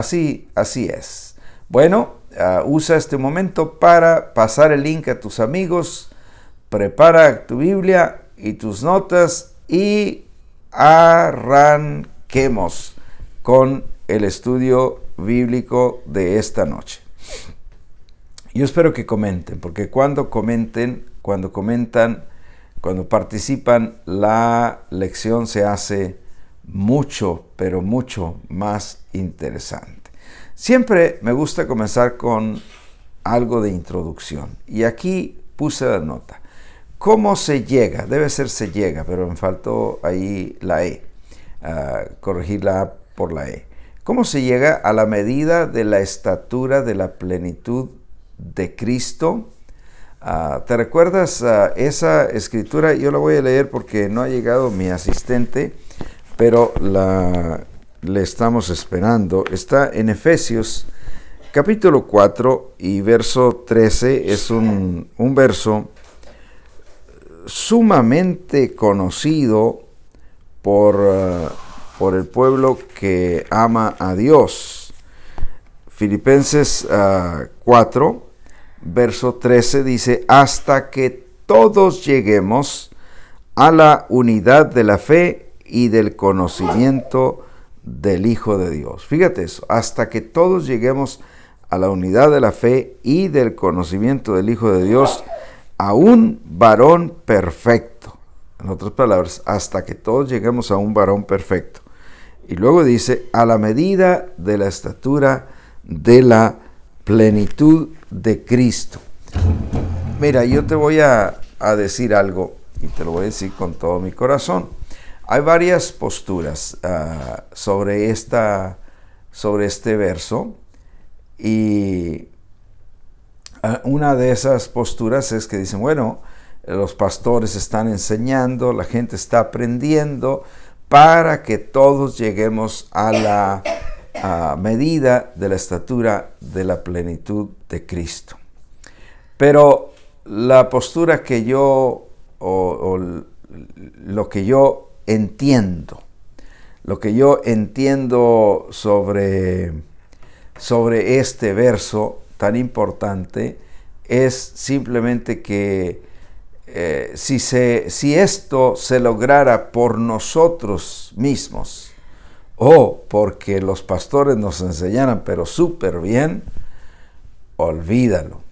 Así es. Bueno, usa este momento para pasar el link a tus amigos, prepara tu Biblia y tus notas y arranquemos con el estudio bíblico de esta noche. Yo espero que comenten, porque cuando comentan, cuando participan, la lección se hace mucho, pero mucho más interesante. Siempre me gusta comenzar con algo de introducción. Y aquí puse la nota. ¿Cómo se llega? Debe ser se llega, pero me faltó ahí la E. Corregir la A por la E. ¿Cómo se llega a la medida de la estatura de la plenitud de Cristo? ¿Te recuerdas esa escritura? Yo la voy a leer porque no ha llegado mi asistente, pero le estamos esperando. Está en Efesios capítulo 4 y verso 13. Es un verso sumamente conocido por el pueblo que ama a Dios. Filipenses 4, verso 13 dice: hasta que todos lleguemos a la unidad de la fe y del conocimiento del Hijo de Dios. Fíjate eso, hasta que todos lleguemos a la unidad de la fe y del conocimiento del Hijo de Dios, a un varón perfecto. En otras palabras, hasta que todos lleguemos a un varón perfecto. Y luego dice, a la medida de la estatura de la plenitud de Cristo. Mira, yo te voy a decir algo, y te lo voy a decir con todo mi corazón. Hay varias posturas sobre este verso, y una de esas posturas es que dicen, bueno, los pastores están enseñando, la gente está aprendiendo para que todos lleguemos a la medida de la estatura de la plenitud de Cristo. Pero la postura que yo, o lo que yo entiendo sobre este verso tan importante es simplemente que si esto se lograra por nosotros mismos o porque los pastores nos enseñaran pero súper bien, olvídalo.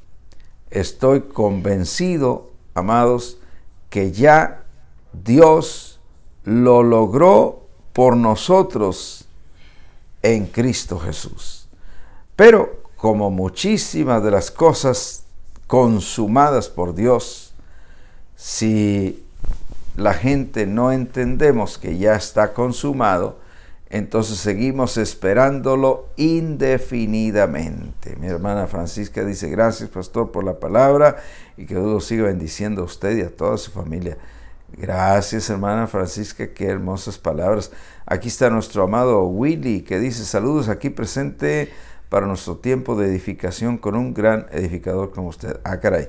Estoy convencido, amados, que ya Dios lo logró por nosotros en Cristo Jesús. Pero como muchísimas de las cosas consumadas por Dios, si la gente no entendemos que ya está consumado, entonces seguimos esperándolo indefinidamente. Mi hermana Francisca dice, gracias pastor por la palabra y que Dios siga bendiciendo a usted y a toda su familia. Gracias hermana Francisca, qué hermosas palabras. Aquí está nuestro amado Willy que dice, saludos aquí presente para nuestro tiempo de edificación con un gran edificador como usted. Caray.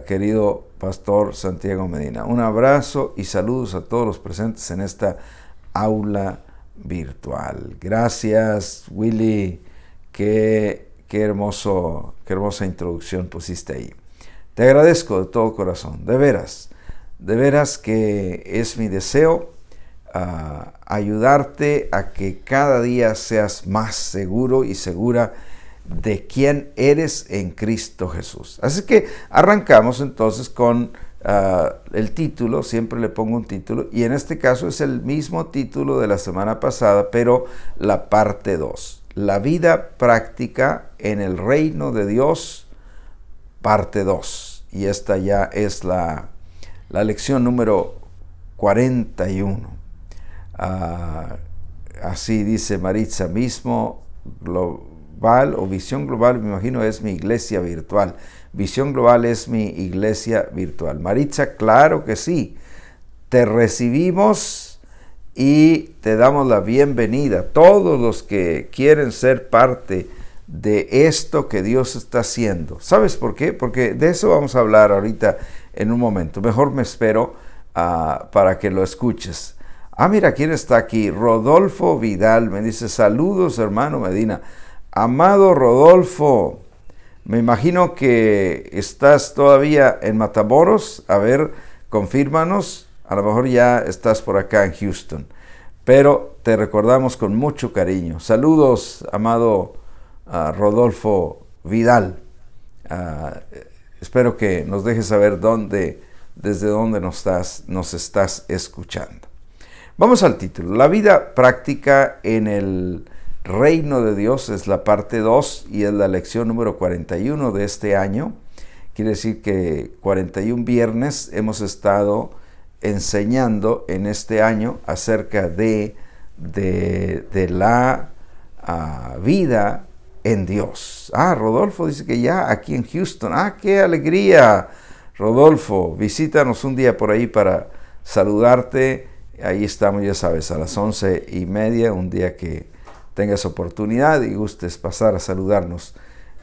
Querido pastor Santiago Medina, un abrazo y saludos a todos los presentes en esta aula virtual. Gracias, Willy. Qué hermosa introducción pusiste ahí. Te agradezco de todo corazón, de veras que es mi deseo ayudarte a que cada día seas más seguro y segura de quién eres en Cristo Jesús. Así que arrancamos entonces con el título. Siempre le pongo un título y en este caso es el mismo título de la semana pasada, pero la parte 2, la vida práctica en el reino de Dios, parte 2, y esta ya es la lección número 41. Así dice Maritza, mismo global o visión global, me imagino es mi iglesia virtual. Visión global es mi iglesia virtual. Maritza, claro que sí. Te recibimos y te damos la bienvenida. Todos los que quieren ser parte de esto que Dios está haciendo. ¿Sabes por qué? Porque de eso vamos a hablar ahorita en un momento. Mejor me espero para que lo escuches. Mira, ¿quién está aquí? Rodolfo Vidal me dice, saludos hermano Medina. Amado Rodolfo, me imagino que estás todavía en Matamoros. A ver, confírmanos. A lo mejor ya estás por acá en Houston. Pero te recordamos con mucho cariño. Saludos, amado Rodolfo Vidal. Espero que nos dejes saber desde dónde nos estás escuchando. Vamos al título. La vida práctica en el reino de Dios es la parte 2 y es la lección número 41 de este año. Quiere decir que 41 viernes hemos estado enseñando en este año acerca de la vida en Dios. Rodolfo dice que ya aquí en Houston. ¡Qué alegría! Rodolfo, visítanos un día por ahí para saludarte. Ahí estamos, ya sabes, a las 11:30, un día que tengas oportunidad y gustes pasar a saludarnos.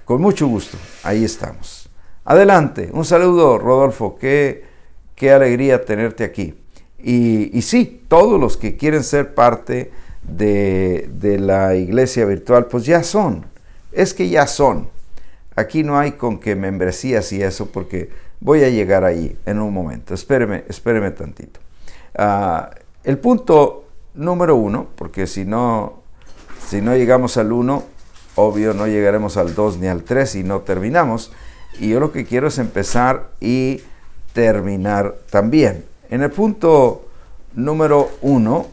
Con mucho gusto, ahí estamos. Adelante, un saludo, Rodolfo, qué alegría tenerte aquí. Y sí, todos los que quieren ser parte de la iglesia virtual, pues ya son. Es que ya son. Aquí no hay con que membresías y eso, porque voy a llegar ahí en un momento. Espéreme tantito. El punto número 1, porque si no llegamos al 1, obvio no llegaremos al 2 ni al 3 y no terminamos. Y yo lo que quiero es empezar y terminar también. En el punto número 1,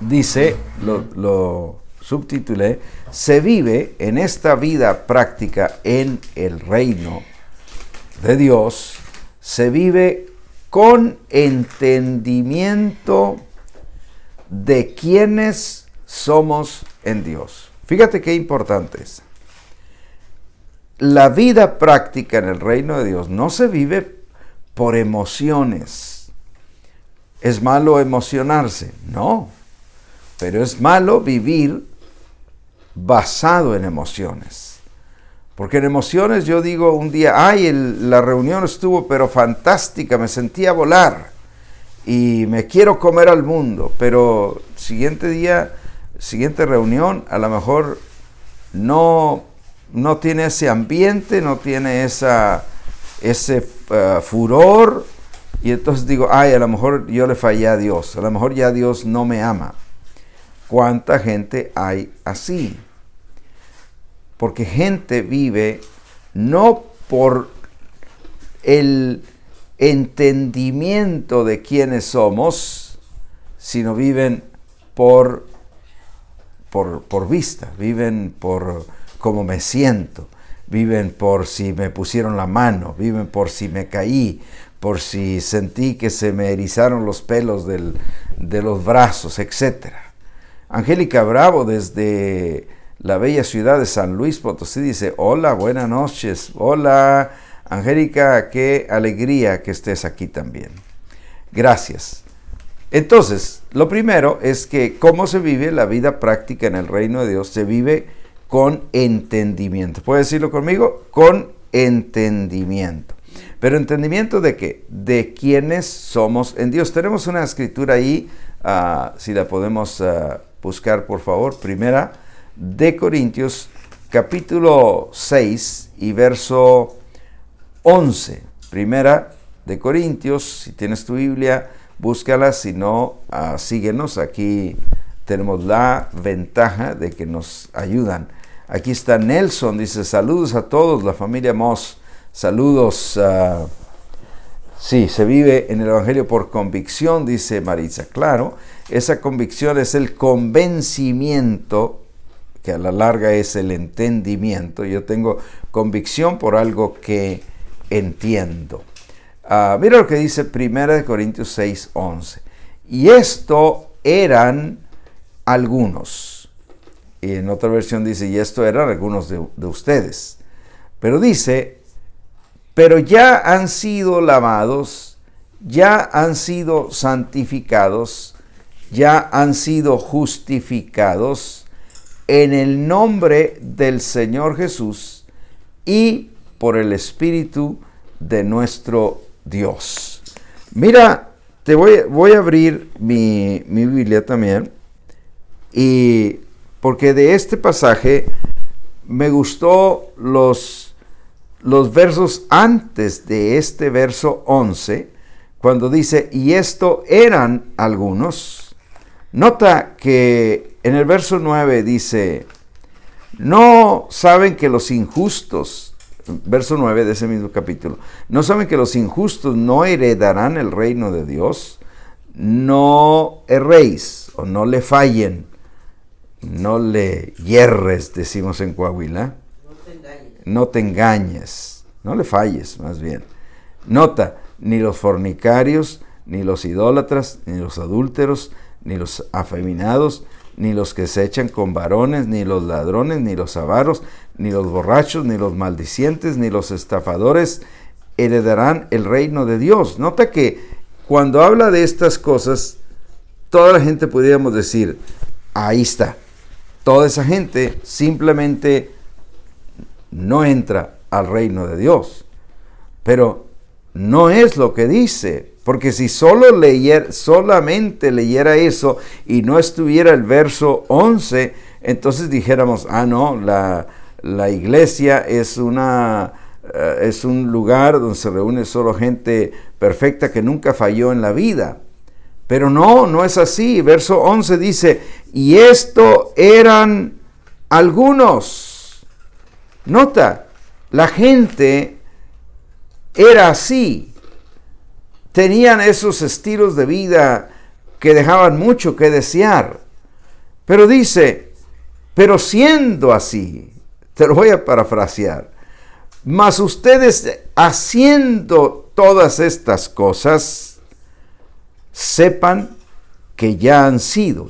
dice, lo subtitulé, se vive en esta vida práctica en el reino de Dios, se vive con entendimiento de quiénes somos en Dios. Fíjate qué importante es. La vida práctica en el reino de Dios no se vive por emociones. ¿Es malo emocionarse? No. Pero es malo vivir basado en emociones. Porque en emociones yo digo un día, la reunión estuvo pero fantástica, me sentía volar y me quiero comer al mundo. Pero siguiente día, siguiente reunión, a lo mejor no tiene ese ambiente, no tiene ese furor. Y entonces digo, a lo mejor yo le fallé a Dios, a lo mejor ya Dios no me ama. ¿Cuánta gente hay así? Porque gente vive no por el entendimiento de quiénes somos, sino viven por vista, viven por cómo me siento, viven por si me pusieron la mano, viven por si me caí, por si sentí que se me erizaron los pelos de los brazos, etc. Angélica Bravo desde la bella ciudad de San Luis Potosí dice, hola, buenas noches. Hola, Angélica, qué alegría que estés aquí también. Gracias. Entonces, lo primero es que cómo se vive la vida práctica en el reino de Dios, se vive con entendimiento. ¿Puedes decirlo conmigo? Con entendimiento. ¿Pero entendimiento de qué? De quiénes somos en Dios. Tenemos una escritura ahí, si la podemos buscar, por favor. Primera de Corintios, capítulo 6 y verso 11. Primera de Corintios, si tienes tu Biblia, búscala, si no, síguenos. Aquí tenemos la ventaja de que nos ayudan. Aquí está Nelson, dice, saludos a todos, la familia Moss. Saludos. Sí, se vive en el Evangelio por convicción, dice Maritza. Claro, esa convicción es el convencimiento, que a la larga es el entendimiento. Yo tengo convicción por algo que entiendo. Mira lo que dice 1 Corintios 6, 11. Y esto eran algunos. Y en otra versión dice, y esto eran algunos de ustedes. Pero dice, pero ya han sido lavados, ya han sido santificados, ya han sido justificados en el nombre del Señor Jesús y por el Espíritu de nuestro Dios. Mira, voy a abrir mi Biblia también, y porque de este pasaje me gustó los versos antes de este verso 11, cuando dice, y esto eran algunos. Nota que en el verso 9 dice, no saben que los injustos, verso 9 de ese mismo capítulo, no saben que los injustos no heredarán el reino de Dios. No erréis o no le fallen, no le hierres, decimos en Coahuila. No te engañes, no le falles, más bien. Nota, ni los fornicarios, ni los idólatras, ni los adúlteros, ni los afeminados, ni los que se echan con varones, ni los ladrones, ni los avaros, ni los borrachos, ni los maldicientes, ni los estafadores heredarán el reino de Dios. Nota que cuando habla de estas cosas, toda la gente podríamos decir, ahí está. Toda esa gente simplemente no entra al reino de Dios. Pero no es lo que dice, porque si solamente leyera eso y no estuviera el verso 11, entonces dijéramos, no, la iglesia es un lugar donde se reúne solo gente perfecta que nunca falló en la vida. Pero no es así. Verso 11 dice, y esto eran algunos. Nota, la gente era así. Tenían esos estilos de vida que dejaban mucho que desear. Pero dice, pero siendo así, te lo voy a parafrasear, mas ustedes haciendo todas estas cosas, sepan que ya han sido.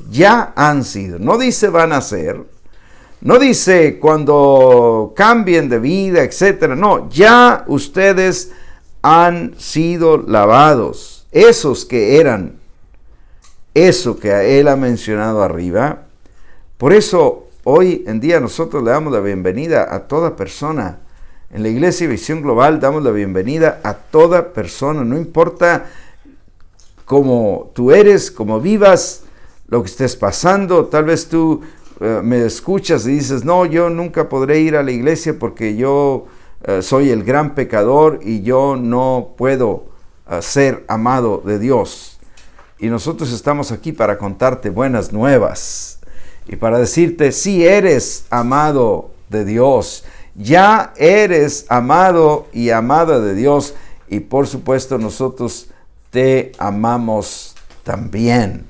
No dice van a ser, no dice cuando cambien de vida, etcétera. No, ya ustedes han sido lavados. Esos que eran, eso que él ha mencionado arriba. Por eso hoy en día nosotros le damos la bienvenida a toda persona. En la Iglesia Visión Global damos la bienvenida a toda persona, no importa cómo tú eres, cómo vivas, lo que estés pasando. Tal vez tú me escuchas y dices, no, yo nunca podré ir a la iglesia porque yo soy el gran pecador y yo no puedo ser amado de Dios. Y nosotros estamos aquí para contarte buenas nuevas y para decirte, sí eres amado de Dios, ya eres amado y amada de Dios, y por supuesto nosotros te amamos también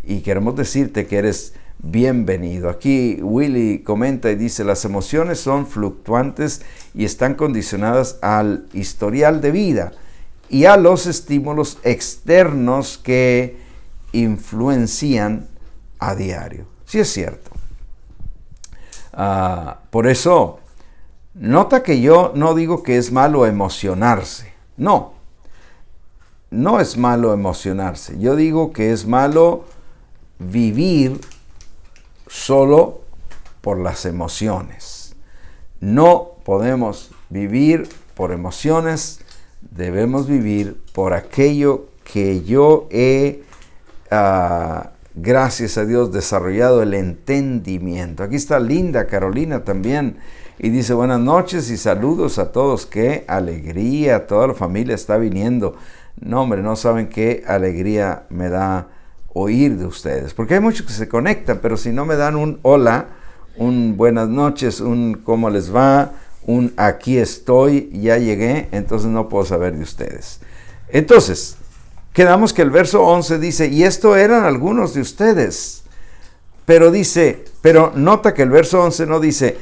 y queremos decirte que eres bienvenido. Aquí Willy comenta y dice, las emociones son fluctuantes y están condicionadas al historial de vida y a los estímulos externos que influencian a diario. Sí es cierto. Por eso, nota que yo no digo que es malo emocionarse. No es malo emocionarse. Yo digo que es malo vivir solo por las emociones. No podemos vivir por emociones, debemos vivir por aquello que yo he, gracias a Dios, desarrollado el entendimiento. Aquí está Linda Carolina también y dice, buenas noches y saludos a todos. Qué alegría, toda la familia está viniendo. No, hombre, no saben qué alegría me da oír de ustedes, porque hay muchos que se conectan, pero si no me dan un hola, un buenas noches, un cómo les va, un aquí estoy, ya llegué, entonces no puedo saber de ustedes. Entonces, quedamos que el verso 11 dice, y esto eran algunos de ustedes, pero nota que el verso 11 no dice,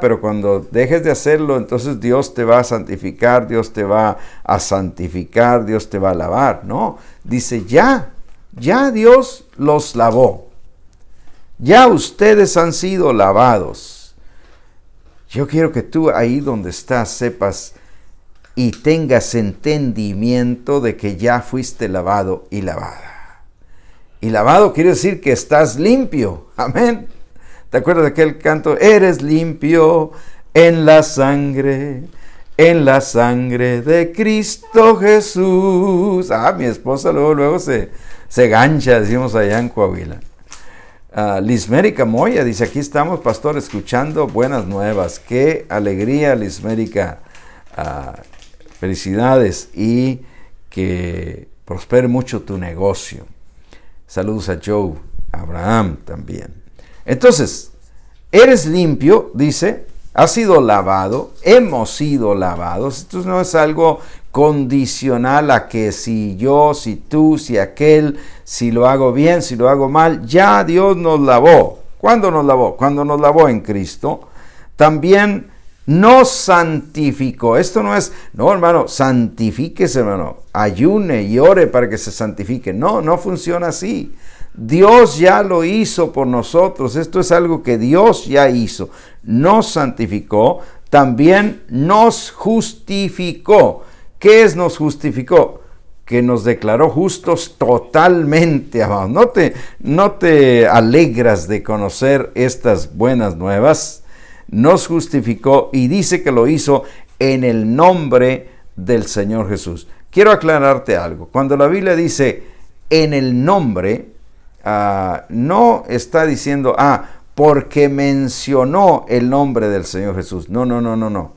pero cuando dejes de hacerlo, entonces Dios te va a santificar, Dios te va a santificar, Dios te va a lavar. No, dice ya Dios los lavó. Ya ustedes han sido lavados. Yo quiero que tú ahí donde estás sepas y tengas entendimiento de que ya fuiste lavado y lavada. Y lavado quiere decir que estás limpio. Amén. ¿Te acuerdas de aquel canto? Eres limpio en la sangre, en la sangre de Cristo Jesús. Mi esposa luego se gancha, decimos allá en Coahuila. Lismérica Moya dice, aquí estamos, pastor, escuchando buenas nuevas. Qué alegría, Lismérica. Felicidades y que prospere mucho tu negocio. Saludos a Joe, a Abraham también. Entonces, eres limpio, dice, has sido lavado, hemos sido lavados. Esto no es algo condicional a que si yo, si tú, si aquel, si lo hago bien, si lo hago mal. Ya Dios nos lavó. ¿Cuándo nos lavó? Cuando nos lavó en Cristo. También nos santificó. Esto no es, no hermano, santifíquese hermano, ayune y ore para que se santifique. No funciona así. Dios ya lo hizo por nosotros. Esto es algo que Dios ya hizo. Nos santificó, también nos justificó. ¿Qué es nos justificó? Que nos declaró justos totalmente, amados. ¿No te alegras de conocer estas buenas nuevas? Nos justificó y dice que lo hizo en el nombre del Señor Jesús. Quiero aclararte algo. Cuando la Biblia dice en el nombre, no está diciendo, porque mencionó el nombre del Señor Jesús. No.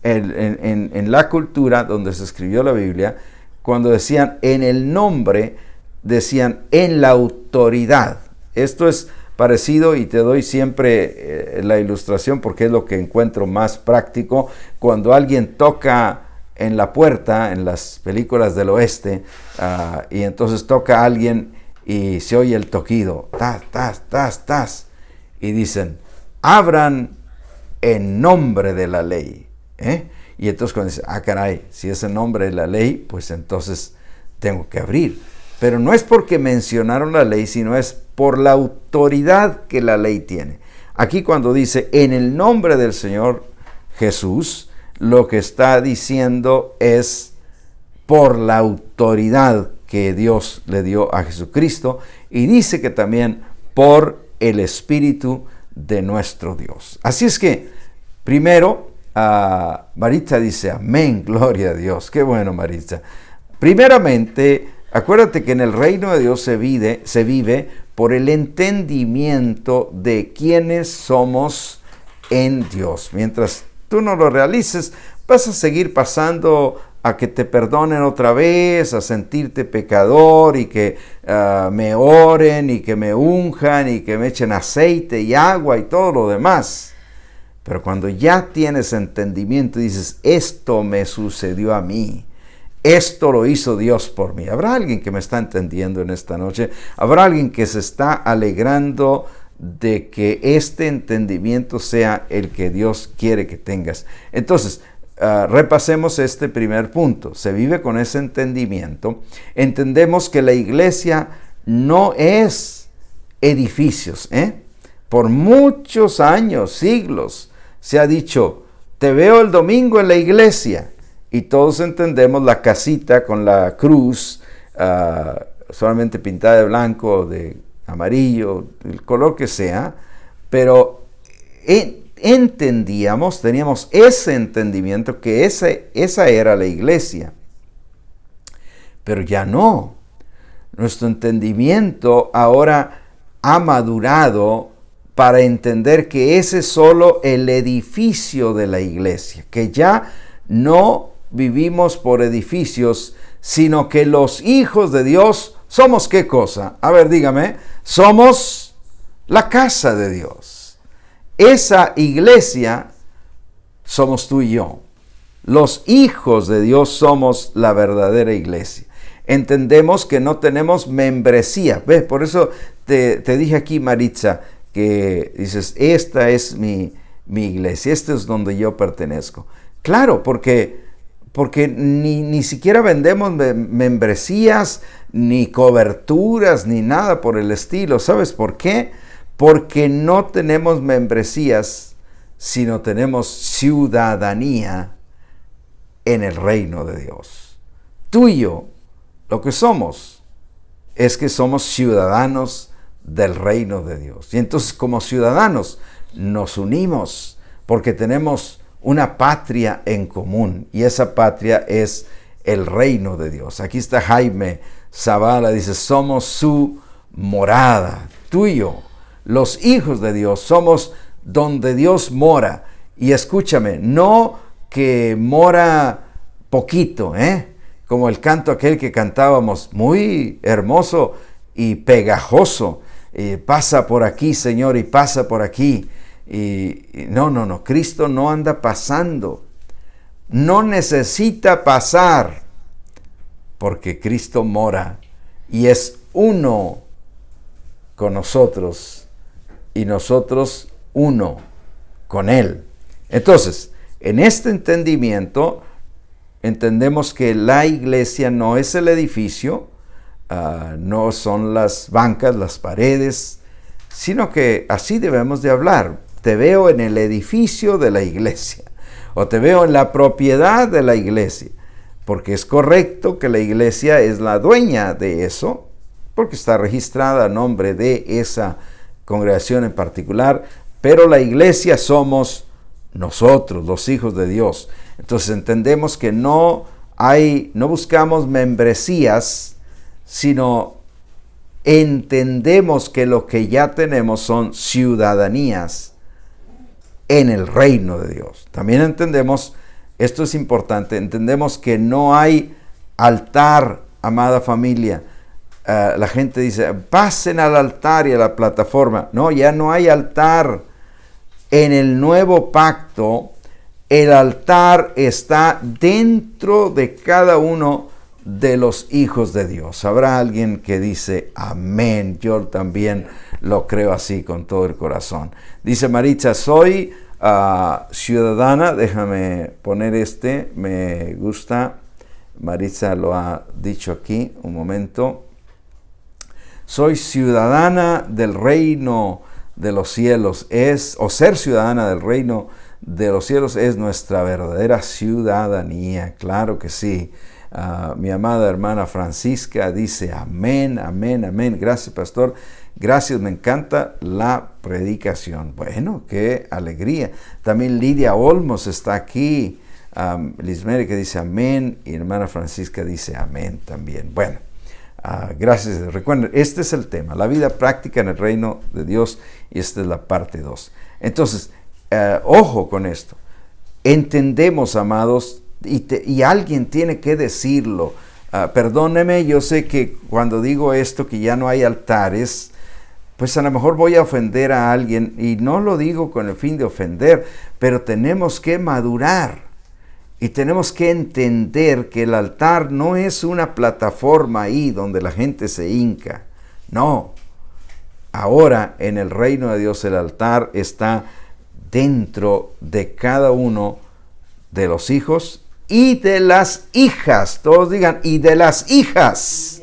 En la cultura donde se escribió la Biblia, cuando decían en el nombre, decían en la autoridad. Esto es parecido y te doy siempre la ilustración porque es lo que encuentro más práctico. Cuando alguien toca en la puerta, en las películas del oeste, y entonces toca a alguien y se oye el toquido, tas, y dicen, abran en nombre de la ley. Y entonces cuando dice, caray, si es en nombre de la ley, pues entonces tengo que abrir. Pero no es porque mencionaron la ley, sino es por la autoridad que la ley tiene. Aquí cuando dice, en el nombre del Señor Jesús, lo que está diciendo es por la autoridad que Dios le dio a Jesucristo, y dice que también por el Espíritu de nuestro Dios. Así es que, primero, Maritza dice, amén, gloria a Dios. Qué bueno, Maritza. Primeramente, acuérdate que en el reino de Dios se vive por el entendimiento de quiénes somos en Dios. Mientras tú no lo realices, vas a seguir pasando a que te perdonen otra vez, a sentirte pecador y que me oren y que me unjan y que me echen aceite y agua y todo lo demás. Pero cuando ya tienes entendimiento y dices, esto me sucedió a mí, esto lo hizo Dios por mí. ¿Habrá alguien que me está entendiendo en esta noche? ¿Habrá alguien que se está alegrando de que este entendimiento sea el que Dios quiere que tengas? Entonces, repasemos este primer punto. Se vive con ese entendimiento. Entendemos que la iglesia no es edificios. Por muchos años, siglos, se ha dicho, te veo el domingo en la iglesia. Y todos entendemos la casita con la cruz, solamente pintada de blanco, de amarillo, el color que sea, pero teníamos ese entendimiento que esa era la iglesia. Pero ya no. Nuestro entendimiento ahora ha madurado para entender que ese es solo el edificio de la iglesia, que ya no vivimos por edificios, sino que los hijos de Dios somos ¿qué cosa? A ver, dígame, somos la casa de Dios. Esa iglesia somos tú y yo. Los hijos de Dios somos la verdadera iglesia. Entendemos que no tenemos membresía. ¿Ves? Por eso te dije aquí, Maritza, que dices, esta es mi iglesia, este es donde yo pertenezco. Claro, porque ni siquiera vendemos membresías, ni coberturas, ni nada por el estilo. ¿Sabes por qué? Porque no tenemos membresías, sino tenemos ciudadanía en el reino de Dios. Tú y yo, lo que somos, es que somos ciudadanos del reino de Dios. Y entonces como ciudadanos nos unimos porque tenemos una patria en común, y esa patria es el reino de Dios. Aquí está Jaime Zavala, dice, somos su morada, tú y yo, los hijos de Dios, somos donde Dios mora. Y escúchame, no que mora poquito, como el canto aquel que cantábamos, muy hermoso y pegajoso, pasa por aquí, Señor, y pasa por aquí. No, Cristo no anda pasando, no necesita pasar, porque Cristo mora y es uno con nosotros y nosotros uno con Él. Entonces, en este entendimiento, entendemos que la iglesia no es el edificio, no son las bancas, las paredes, sino que así debemos de hablar. Te veo en el edificio de la iglesia, o te veo en la propiedad de la iglesia, porque es correcto que la iglesia es la dueña de eso, porque está registrada a nombre de esa congregación en particular, pero la iglesia somos nosotros, los hijos de Dios. Entonces entendemos que no buscamos membresías, sino entendemos que lo que ya tenemos son ciudadanías en el reino de Dios. También entendemos, esto es importante, entendemos que no hay altar, amada familia. La gente dice, pasen al altar y a la plataforma. No, ya no hay altar. En el nuevo pacto, el altar está dentro de cada uno de los hijos de Dios. Habrá alguien que dice, amén. Yo también lo creo así con todo el corazón. Dice Maritza, soy ciudadana, déjame poner me gusta. Maritza lo ha dicho aquí, un momento. Soy ciudadana del reino de los cielos, ser ciudadana del reino de los cielos es nuestra verdadera ciudadanía, claro que sí. Mi amada hermana Francisca dice amén, amén, amén. Gracias, pastor. Gracias, me encanta la predicación. Bueno, qué alegría. También Lidia Olmos está aquí. Lismere que dice amén y hermana Francisca dice amén también. Bueno, gracias. Recuerden, este es el tema, la vida práctica en el reino de Dios, y esta es la parte 2. Entonces, ojo con esto. Entendemos, amados, y alguien tiene que decirlo. Perdóneme, yo sé que cuando digo esto, que ya no hay altares, pues a lo mejor voy a ofender a alguien, y no lo digo con el fin de ofender, pero tenemos que madurar y tenemos que entender que el altar no es una plataforma ahí donde la gente se hinca. No, ahora en el reino de Dios el altar está dentro de cada uno de los hijos y de las hijas. Todos digan, y de las hijas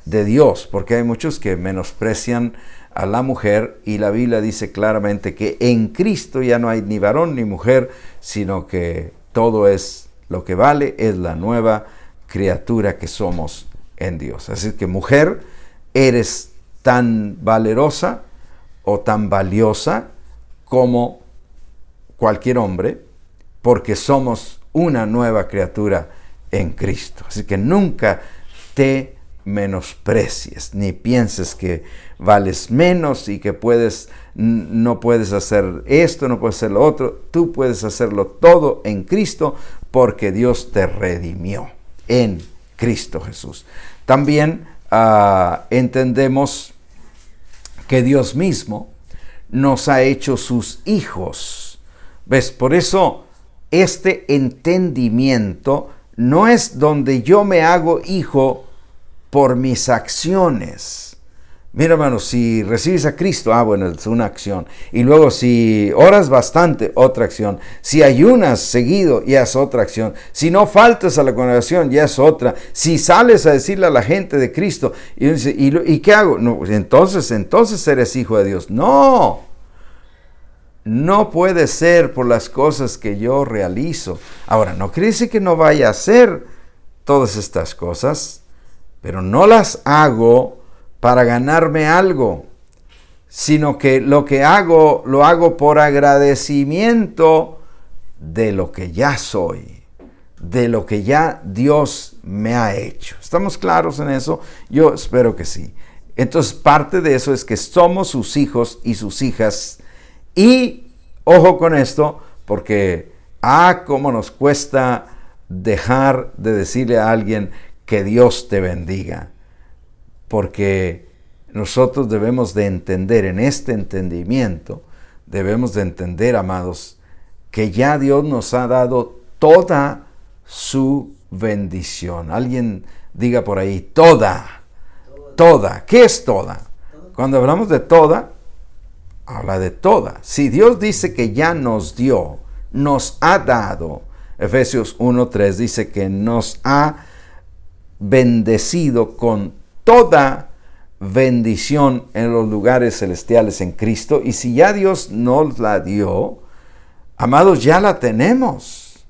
de Dios, porque hay muchos que menosprecian a la mujer, y la Biblia dice claramente que en Cristo ya no hay ni varón ni mujer, sino que todo es lo que vale, es la nueva criatura que somos en Dios. Así que mujer, eres tan valerosa o tan valiosa como cualquier hombre, porque somos una nueva criatura en Cristo. Así que nunca te menosprecies, ni pienses que vales menos y que no puedes hacer esto, no puedes hacer lo otro. Tú puedes hacerlo todo en Cristo, porque Dios te redimió en Cristo Jesús. También entendemos que Dios mismo nos ha hecho sus hijos. ¿Ves? Por eso este entendimiento no es donde yo me hago hijo por mis acciones. Mira, hermano, si recibes a Cristo, bueno, es una acción. Y luego si oras bastante, otra acción. Si ayunas seguido, ya es otra acción. Si no faltas a la congregación, ya es otra. Si sales a decirle a la gente de Cristo, y dice, ¿y qué hago? No, entonces eres hijo de Dios. No puede ser por las cosas que yo realizo. Ahora, no quiere decir que no vaya a hacer todas estas cosas, pero no las hago para ganarme algo, sino que lo que hago, lo hago por agradecimiento de lo que ya soy, de lo que ya Dios me ha hecho. ¿Estamos claros en eso? Yo espero que sí. Entonces, parte de eso es que somos sus hijos y sus hijas. Y ojo con esto, porque cómo nos cuesta dejar de decirle a alguien que Dios te bendiga. Porque nosotros debemos de entender, en este entendimiento, debemos de entender, amados, que ya Dios nos ha dado toda su bendición. Alguien diga por ahí, toda. ¿Qué es toda? Cuando hablamos de toda, habla de toda. Si Dios dice que ya nos dio, nos ha dado, Efesios 1:3 dice que nos ha bendecido con toda bendición en los lugares celestiales en Cristo. Y si ya Dios nos la dio, amados, ya la tenemos.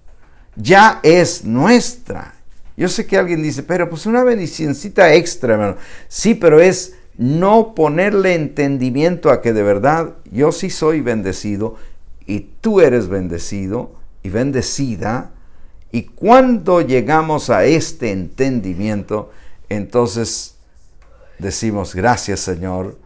Ya es nuestra. Yo sé que alguien dice, pero pues una bendicioncita extra, hermano. Sí, pero es no ponerle entendimiento a que de verdad yo sí soy bendecido y tú eres bendecido y bendecida. Y cuando llegamos a este entendimiento, entonces decimos, gracias Señor,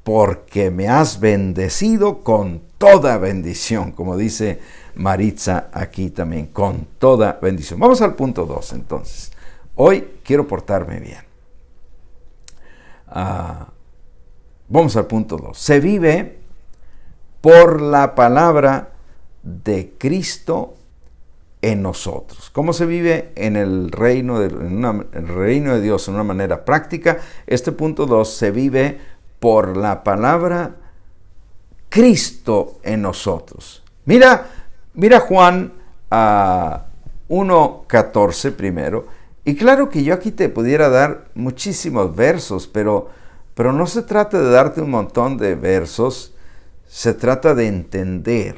porque me has bendecido con toda bendición, como dice Maritza aquí también, con toda bendición. Vamos al punto 2 entonces. Hoy quiero portarme bien. Vamos al punto 2. Se vive por la palabra de Cristo en nosotros. ¿Cómo se vive en el reino de Dios en una manera práctica? Este punto 2 se vive por la palabra Cristo en nosotros. Mira Juan 1:14 primero. Y claro que yo aquí te pudiera dar muchísimos versos, pero no se trata de darte un montón de versos, se trata de entender.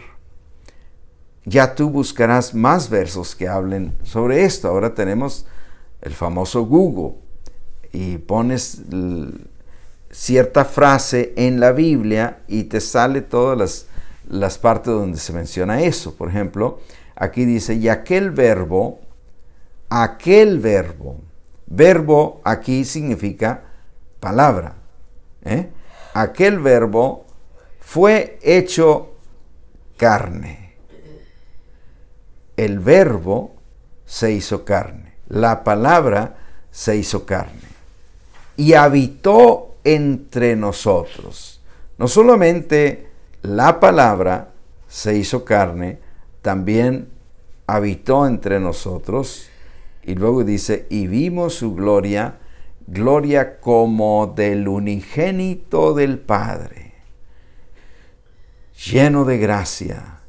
Ya tú buscarás más versos que hablen sobre esto. Ahora tenemos el famoso Google y pones cierta frase en la Biblia y te sale todas las partes donde se menciona eso. Por ejemplo, aquí dice, y aquel verbo aquí significa palabra. Aquel verbo fue hecho carne. El verbo se hizo carne. La palabra se hizo carne. Y habitó entre nosotros. No solamente la palabra se hizo carne, también habitó entre nosotros. Y luego dice, y vimos su gloria, gloria como del unigénito del Padre, lleno de gracia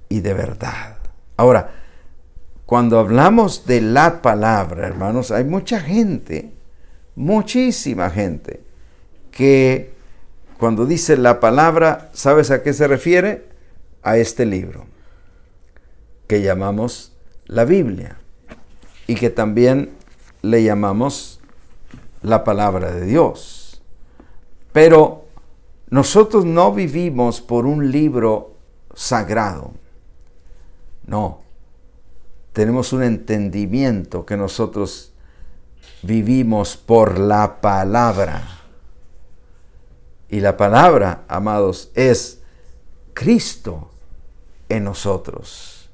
y de verdad. Ahora, cuando hablamos de la palabra, hermanos, hay mucha gente, muchísima gente, que cuando dice la palabra, ¿sabes a qué se refiere? A este libro, que llamamos la Biblia, y que también le llamamos la palabra de Dios. Pero nosotros no vivimos por un libro sagrado. No, tenemos un entendimiento que nosotros vivimos por la palabra. Y la palabra, amados, es Cristo en nosotros.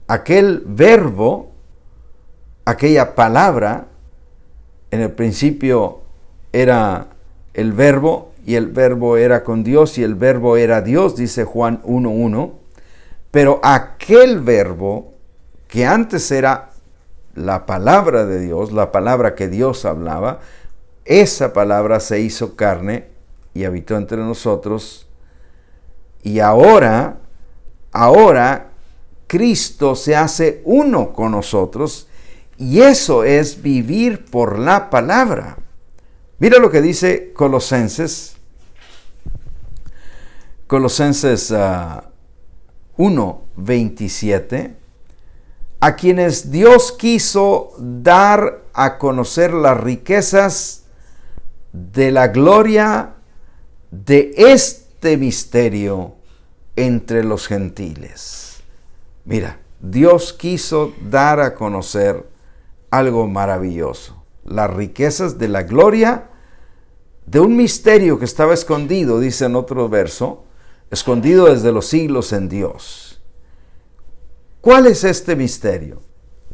Aquel verbo, aquella palabra, en el principio era el verbo, y el verbo era con Dios, y el verbo era Dios, dice Juan 1:1. Pero aquel verbo que antes era la palabra de Dios, la palabra que Dios hablaba, esa palabra se hizo carne y habitó entre nosotros. Y ahora Cristo se hace uno con nosotros, y eso es vivir por la palabra. Mira lo que dice Colosenses 1:27, a quienes Dios quiso dar a conocer las riquezas de la gloria de este misterio entre los gentiles. Mira, Dios quiso dar a conocer algo maravilloso, las riquezas de la gloria de un misterio que estaba escondido, dice en otro verso, escondido desde los siglos en Dios. ¿Cuál es este misterio?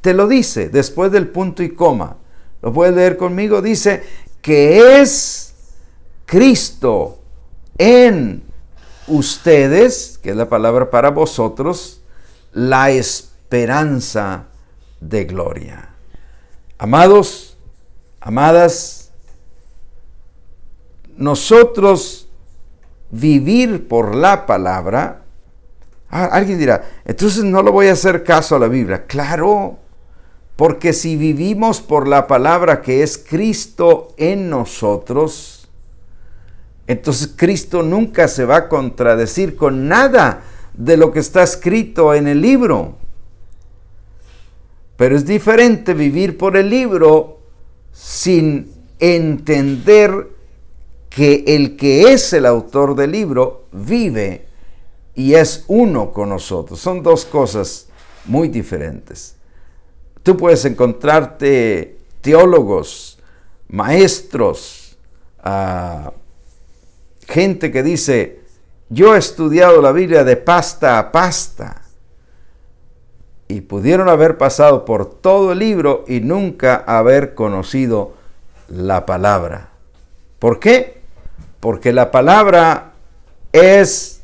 Te lo dice después del punto y coma. ¿Lo puedes leer conmigo? Dice que es Cristo en ustedes, que es la palabra para vosotros, la esperanza de gloria. Amados, amadas, nosotros vivir por la palabra. Alguien dirá, entonces no le voy a hacer caso a la Biblia. Claro, porque si vivimos por la palabra que es Cristo en nosotros, entonces Cristo nunca se va a contradecir con nada de lo que está escrito en el libro. Pero es diferente vivir por el libro sin entender que el que es el autor del libro vive y es uno con nosotros. Son dos cosas muy diferentes. Tú puedes encontrarte teólogos, maestros, gente que dice, yo he estudiado la Biblia de pasta a pasta. Y pudieron haber pasado por todo el libro y nunca haber conocido la palabra. ¿Por qué? Porque la palabra es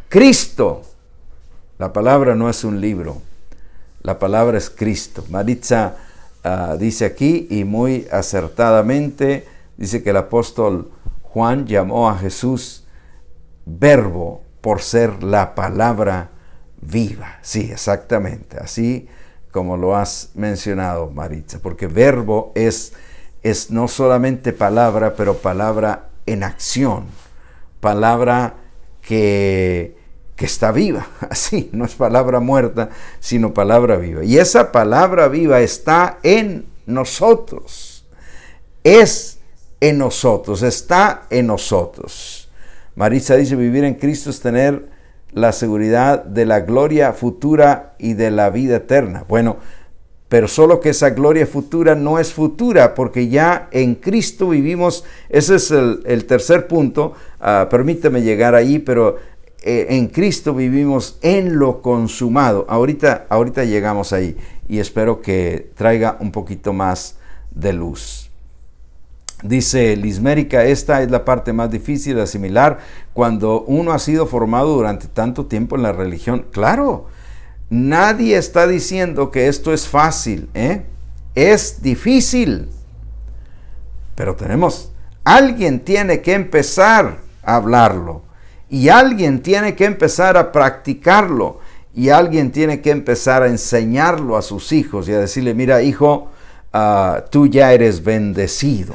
Cristo. La palabra no es un libro. La palabra es Cristo. Maritza dice aquí, y muy acertadamente, dice que el apóstol Juan llamó a Jesús verbo por ser la palabra viva. Sí, exactamente, así como lo has mencionado, Maritza, porque verbo es no solamente palabra, pero palabra en acción, palabra que está viva, así, no es palabra muerta, sino palabra viva. Y esa palabra viva está en nosotros, es en nosotros, está en nosotros. Maritza dice, vivir en Cristo es tener la seguridad de la gloria futura y de la vida eterna. Bueno, pero solo que esa gloria futura no es futura, porque ya en Cristo vivimos. Ese es el tercer punto. Permítame llegar ahí, pero en Cristo vivimos en lo consumado. Ahorita llegamos ahí y espero que traiga un poquito más de luz. Dice Lismérica, esta es la parte más difícil de asimilar cuando uno ha sido formado durante tanto tiempo en la religión. Claro, nadie está diciendo que esto es fácil, es difícil. Pero alguien tiene que empezar a hablarlo, y alguien tiene que empezar a practicarlo, y alguien tiene que empezar a enseñarlo a sus hijos y a decirle, mira hijo, tú ya eres bendecido.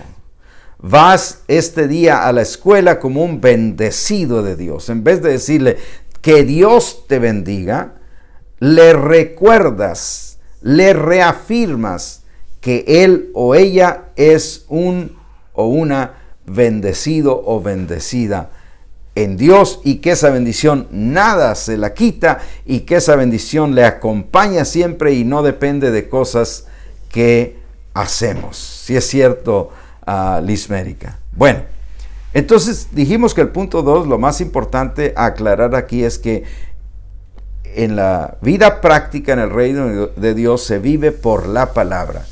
Vas este día a la escuela como un bendecido de Dios. En vez de decirle que Dios te bendiga, le recuerdas, le reafirmas que él o ella es un o una bendecido o bendecida en Dios, y que esa bendición nada se la quita, y que esa bendición le acompaña siempre y no depende de cosas que hacemos. Si es cierto, Lismérica. Bueno, entonces dijimos que el punto 2, lo más importante a aclarar aquí es que en la vida práctica en el reino de Dios se vive por la palabra,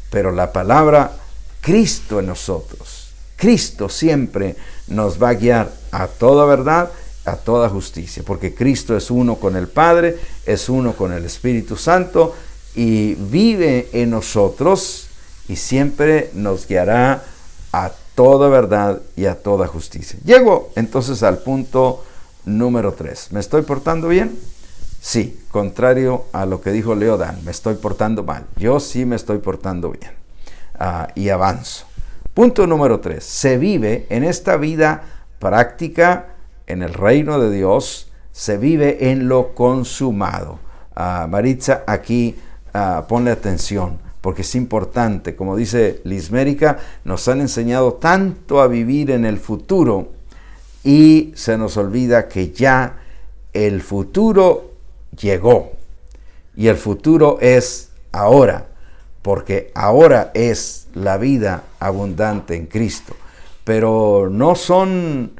pero la palabra, Cristo en nosotros. Cristo siempre nos va a guiar a toda verdad, a toda justicia, porque Cristo es uno con el Padre, es uno con el Espíritu Santo y vive en nosotros y siempre nos guiará a toda verdad y a toda justicia. Llego entonces al punto número 3. ¿Me estoy portando bien? Sí, contrario a lo que dijo Leodán, me estoy portando mal. Yo sí me estoy portando bien. Y avanzo. Punto número 3. Se vive en esta vida práctica en el reino de Dios, se vive en lo consumado. Maritza, aquí ponle atención, porque es importante. Como dice Lismérica, nos han enseñado tanto a vivir en el futuro y se nos olvida que ya el futuro llegó. y el futuro es ahora, porque ahora es la vida abundante en Cristo. Pero no son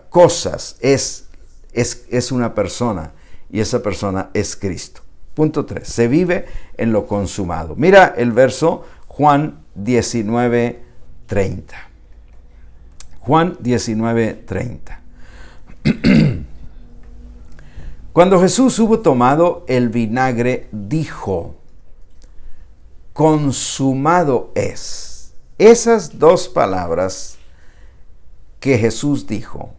cosas, es una persona, y esa persona es Cristo. Punto 3. Se vive en lo consumado. Mira el verso Juan 19:30. Juan 19:30. Cuando Jesús hubo tomado el vinagre, dijo: consumado es. Esas dos palabras que Jesús dijo,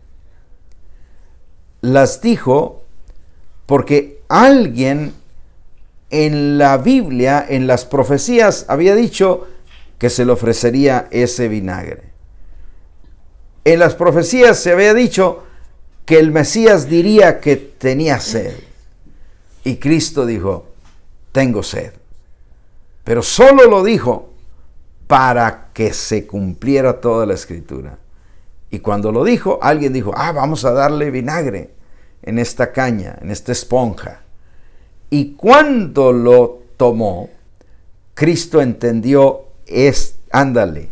las dijo porque alguien en la Biblia, en las profecías, había dicho que se le ofrecería ese vinagre. En las profecías se había dicho que el Mesías diría que tenía sed. Y Cristo dijo: tengo sed. Pero solo lo dijo para que se cumpliera toda la Escritura. Y cuando lo dijo, alguien dijo: vamos a darle vinagre en esta caña, en esta esponja. Y cuando lo tomó, Cristo entendió, ándale,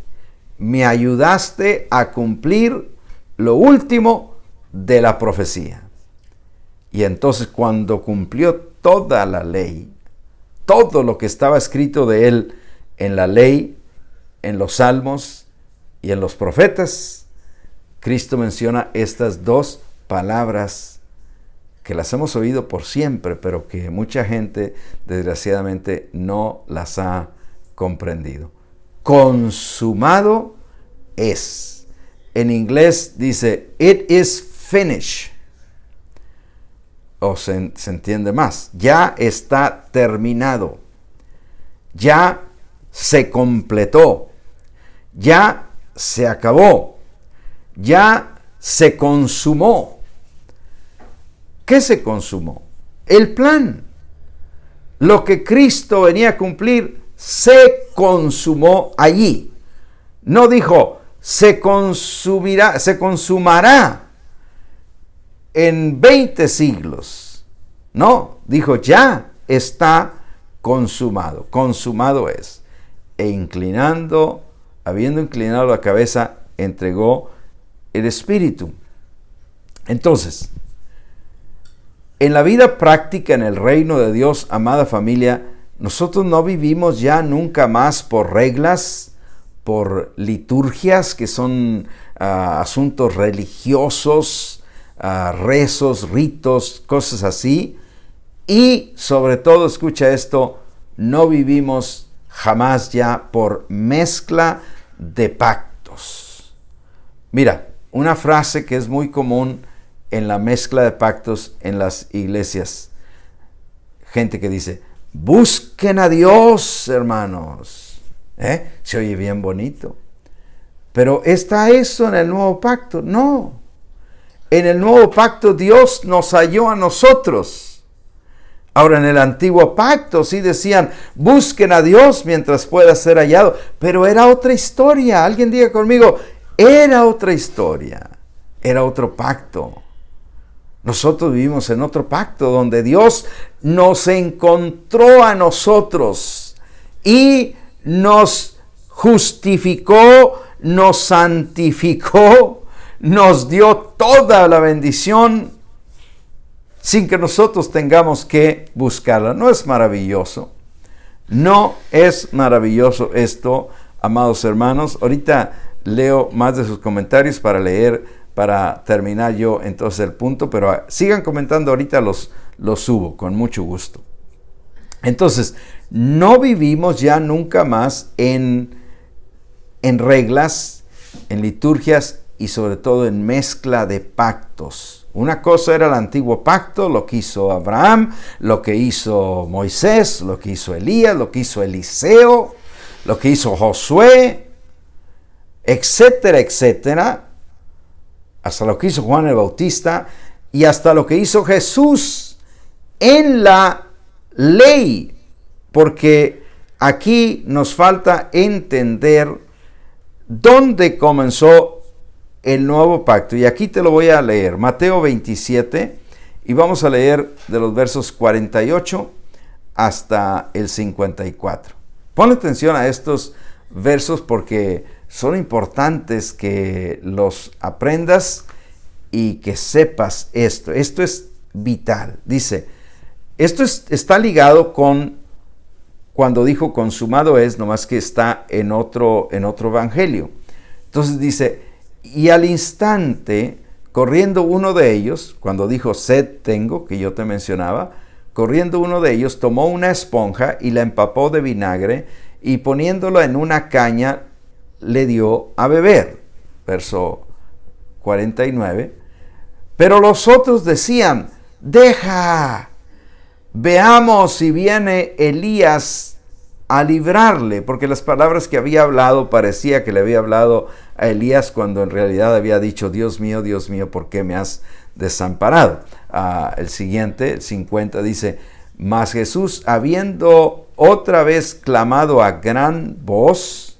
me ayudaste a cumplir lo último de la profecía. Y entonces cuando cumplió toda la ley, todo lo que estaba escrito de él en la ley, en los salmos y en los profetas, Cristo menciona estas dos palabras que las hemos oído por siempre, pero que mucha gente desgraciadamente no las ha comprendido. Consumado es. En inglés dice, it is finished. O se entiende más, ya está terminado, ya se completó, ya se acabó, ya se consumó. ¿Qué se consumó? El plan. Lo que Cristo venía a cumplir se consumó allí. No dijo, se consumará en 20 siglos. No, dijo, ya está consumado. Consumado es. E habiendo inclinado la cabeza, entregó el Espíritu. Entonces, en la vida práctica en el reino de Dios, amada familia, nosotros no vivimos ya nunca más por reglas, por liturgias que son asuntos religiosos, rezos, ritos, cosas así. Y sobre todo, escucha esto, no vivimos jamás ya por mezcla de pactos. Mira, una frase que es muy común en la mezcla de pactos en las iglesias. Gente que dice, busquen a Dios, hermanos. Se oye bien bonito. Pero ¿está eso en el nuevo pacto? No. En el nuevo pacto Dios nos halló a nosotros. Ahora en el antiguo pacto sí decían, busquen a Dios mientras pueda ser hallado. Pero era otra historia. Alguien diga conmigo, era otra historia. Era otro pacto. Nosotros vivimos en otro pacto donde Dios nos encontró a nosotros y nos justificó, nos santificó, nos dio toda la bendición sin que nosotros tengamos que buscarla. ¿No es maravilloso? ¿No es maravilloso esto, amados hermanos? Ahorita leo más de sus comentarios para terminar yo entonces el punto, pero sigan comentando, ahorita los subo con mucho gusto. Entonces, no vivimos ya nunca más en reglas, en liturgias y sobre todo en mezcla de pactos. Una cosa era el antiguo pacto, lo que hizo Abraham, lo que hizo Moisés, lo que hizo Elías, lo que hizo Eliseo, lo que hizo Josué, etcétera, etcétera. Hasta lo que hizo Juan el Bautista y hasta lo que hizo Jesús en la ley, porque aquí nos falta entender dónde comenzó el nuevo pacto. Y aquí te lo voy a leer, Mateo 27 Y vamos a leer de los versos 48 hasta el 54. Pon atención a estos versos porque son importantes que los aprendas y que sepas esto. Esto es vital. Dice, está ligado con cuando dijo consumado es, nomás que está en otro evangelio. Entonces dice, y al instante, corriendo uno de ellos, cuando dijo sed tengo, que yo te mencionaba, corriendo uno de ellos, tomó una esponja y la empapó de vinagre y poniéndola en una caña, le dio a beber. Verso 49. Pero los otros decían, deja, veamos si viene Elías a librarle, porque las palabras que había hablado parecía que le había hablado a Elías cuando en realidad había dicho, Dios mío, ¿por qué me has desamparado? El siguiente, el 50, dice, mas Jesús, habiendo otra vez clamado a gran voz,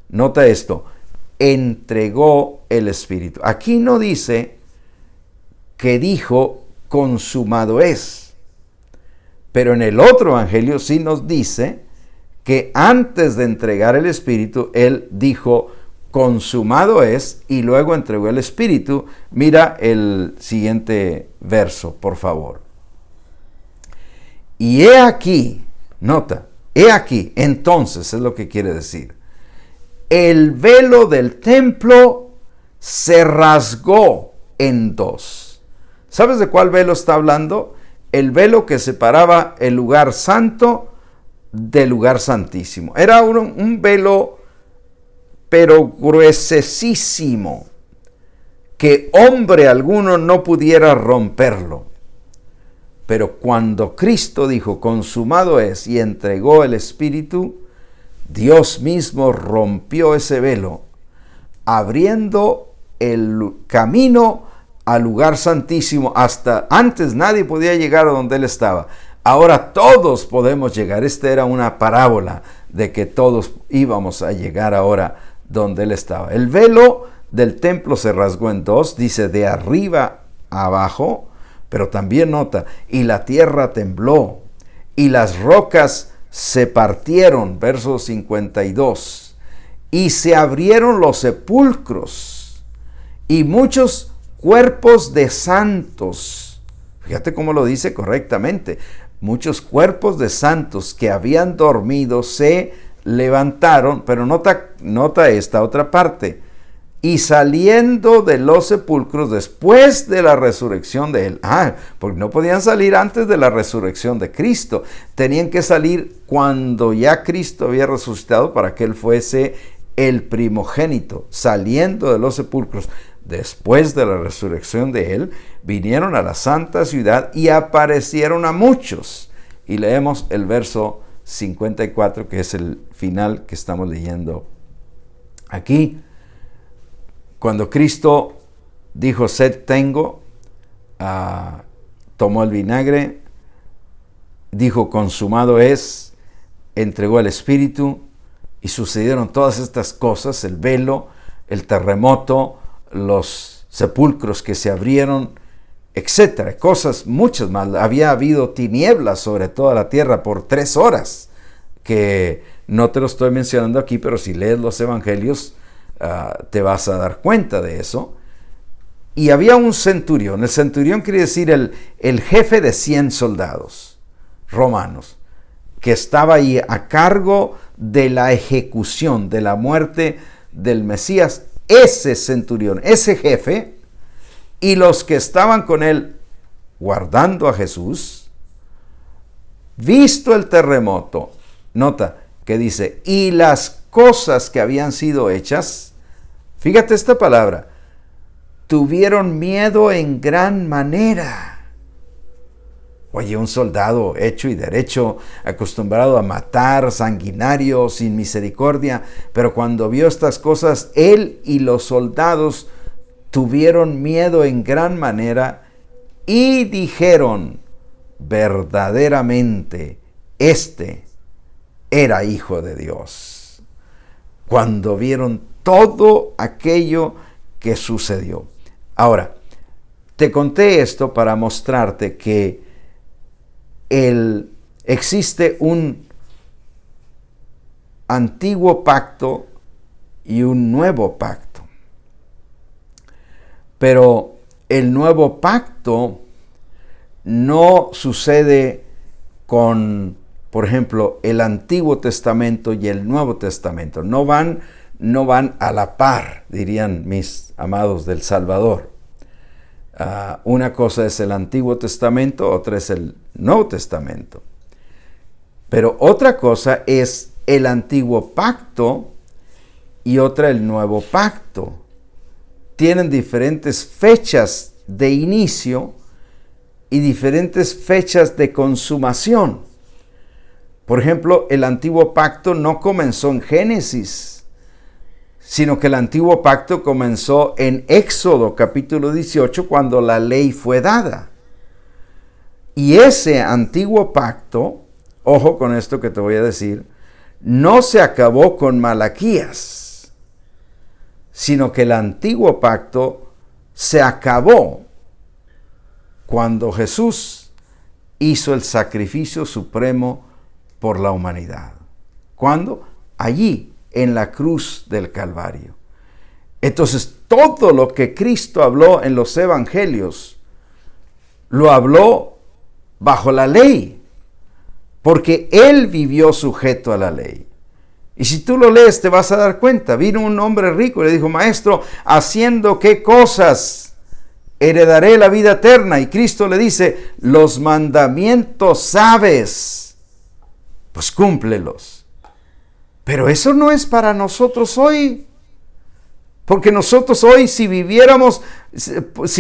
nota esto, entregó el Espíritu. Aquí no dice que dijo, consumado es. Pero en el otro evangelio sí nos dice que antes de entregar el Espíritu, Él dijo, consumado es, y luego entregó el Espíritu. Mira el siguiente verso, por favor. Y he aquí, nota, he aquí, entonces es lo que quiere decir. El velo del templo se rasgó en dos. ¿Sabes de cuál velo está hablando? El velo que separaba el lugar santo del lugar santísimo. Era un velo, pero gruesísimo, que hombre alguno no pudiera romperlo. Pero cuando Cristo dijo, consumado es, y entregó el Espíritu, Dios mismo rompió ese velo, abriendo el camino al lugar santísimo. Hasta antes nadie podía llegar a donde Él estaba. Ahora todos podemos llegar. Esta era una parábola de que todos íbamos a llegar ahora donde Él estaba. El velo del templo se rasgó en dos, dice de arriba a abajo, pero también nota, y la tierra tembló, y las rocas se partieron, verso 52, y se abrieron los sepulcros, y muchos cuerpos de santos, fíjate cómo lo dice correctamente, muchos cuerpos de santos que habían dormido se levantaron, pero nota esta otra parte, y saliendo de los sepulcros después de la resurrección de Él. Porque no podían salir antes de la resurrección de Cristo. Tenían que salir cuando ya Cristo había resucitado para que Él fuese el primogénito. Saliendo de los sepulcros después de la resurrección de Él, vinieron a la santa ciudad y aparecieron a muchos. Y leemos el verso 54, que es el final que estamos leyendo aquí. Cuando Cristo dijo, sed tengo, tomó el vinagre, dijo, consumado es, entregó el Espíritu, y sucedieron todas estas cosas, el velo, el terremoto, los sepulcros que se abrieron, etcétera, cosas muchas más. Había habido tinieblas sobre toda la tierra por 3 horas, que no te lo estoy mencionando aquí, pero si lees los evangelios, te vas a dar cuenta de eso. Y había un centurión. El centurión quiere decir el jefe de 100 soldados romanos, que estaba ahí a cargo de la ejecución, de la muerte del Mesías. Ese centurión, ese jefe, y los que estaban con él guardando a Jesús, visto el terremoto, nota que dice, y las cosas que habían sido hechas, fíjate esta palabra, tuvieron miedo en gran manera. Oye, un soldado hecho y derecho, acostumbrado a matar, sanguinario, sin misericordia, pero cuando vio estas cosas, él y los soldados tuvieron miedo en gran manera y dijeron, verdaderamente, este era hijo de Dios. Cuando vieron todo aquello que sucedió. Ahora, Te conté esto para mostrarte que existe un antiguo pacto y un nuevo pacto. Pero el nuevo pacto no sucede con, por ejemplo, el Antiguo Testamento y el Nuevo Testamento. No van a la par, dirían mis amados del Salvador. Una cosa es el Antiguo Testamento, otra es el Nuevo Testamento. Pero otra cosa es el Antiguo Pacto y otra el Nuevo Pacto. Tienen diferentes fechas de inicio y diferentes fechas de consumación. Por ejemplo, el Antiguo Pacto no comenzó en Génesis, sino que el Antiguo Pacto comenzó en Éxodo capítulo 18, cuando la ley fue dada. Y ese Antiguo Pacto, ojo con esto que te voy a decir, no se acabó con Malaquías, sino que el Antiguo Pacto se acabó cuando Jesús hizo el sacrificio supremo por la humanidad. ¿Cuándo? Allí, en la cruz del Calvario. Entonces, todo lo que Cristo habló en los evangelios, lo habló bajo la ley, porque Él vivió sujeto a la ley. Y si tú lo lees, te vas a dar cuenta. Vino un hombre rico y le dijo: Maestro, ¿haciendo qué cosas heredaré la vida eterna? Y Cristo le dice: los mandamientos sabes, pues cúmplelos. Pero eso no es para nosotros hoy. Porque nosotros hoy, si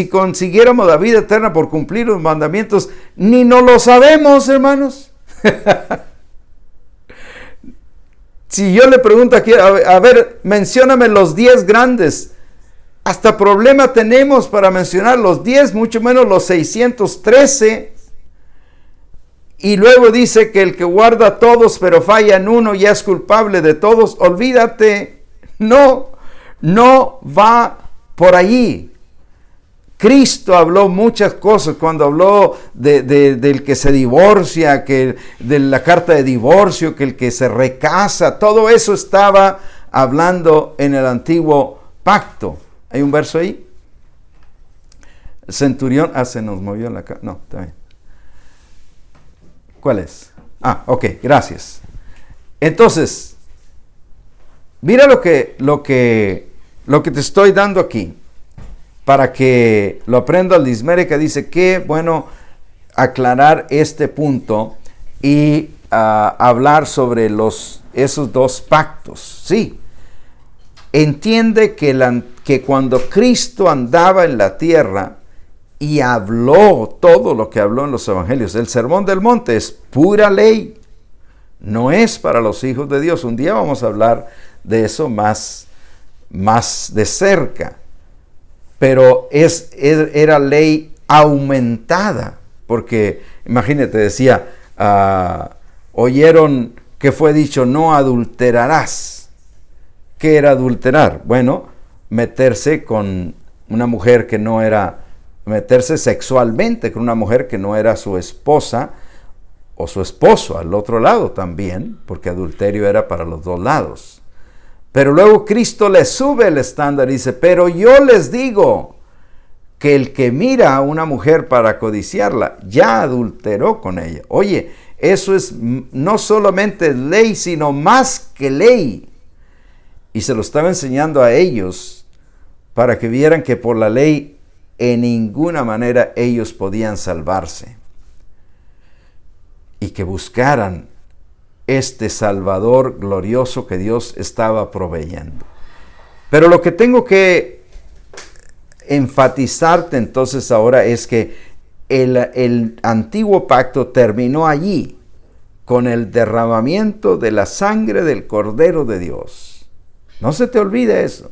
consiguiéramos la vida eterna por cumplir los mandamientos, ni no lo sabemos, hermanos. Si yo le pregunto aquí, a ver, mencióname los 10 grandes. Hasta problema tenemos para mencionar los 10, mucho menos los 613. Y luego dice que el que guarda todos pero falla en uno ya es culpable de todos. Olvídate, no va por allí. Cristo habló muchas cosas cuando habló del que se divorcia, de la carta de divorcio, que el que se recasa, todo eso estaba hablando en el Antiguo Pacto. ¿Hay un verso ahí? El centurión, se nos movió la cara. No, está bien. ¿Cuál es? Ok, gracias. Entonces, mira lo que te estoy dando aquí, para que lo aprenda el Dismérica. Dice que bueno aclarar este punto y hablar sobre esos dos pactos. Sí, entiende que cuando Cristo andaba en la tierra y habló todo lo que habló en los evangelios, el Sermón del Monte es pura ley, no es para los hijos de Dios. Un día vamos a hablar de eso más de cerca, pero era ley aumentada, porque imagínate, decía, oyeron que fue dicho: no adulterarás. ¿Qué era adulterar? Bueno, meterse con una mujer que no era, meterse sexualmente con una mujer que no era su esposa o su esposo al otro lado también, porque adulterio era para los dos lados. Pero luego Cristo le sube el estándar y dice: pero yo les digo que el que mira a una mujer para codiciarla, ya adulteró con ella. Oye, eso es no solamente ley, sino más que ley. Y se lo estaba enseñando a ellos para que vieran que por la ley en ninguna manera ellos podían salvarse. Y que buscaran este Salvador glorioso que Dios estaba proveyendo. Pero lo que tengo que enfatizarte entonces ahora es que el antiguo pacto terminó allí, con el derramamiento de la sangre del Cordero de Dios. No se te olvide eso,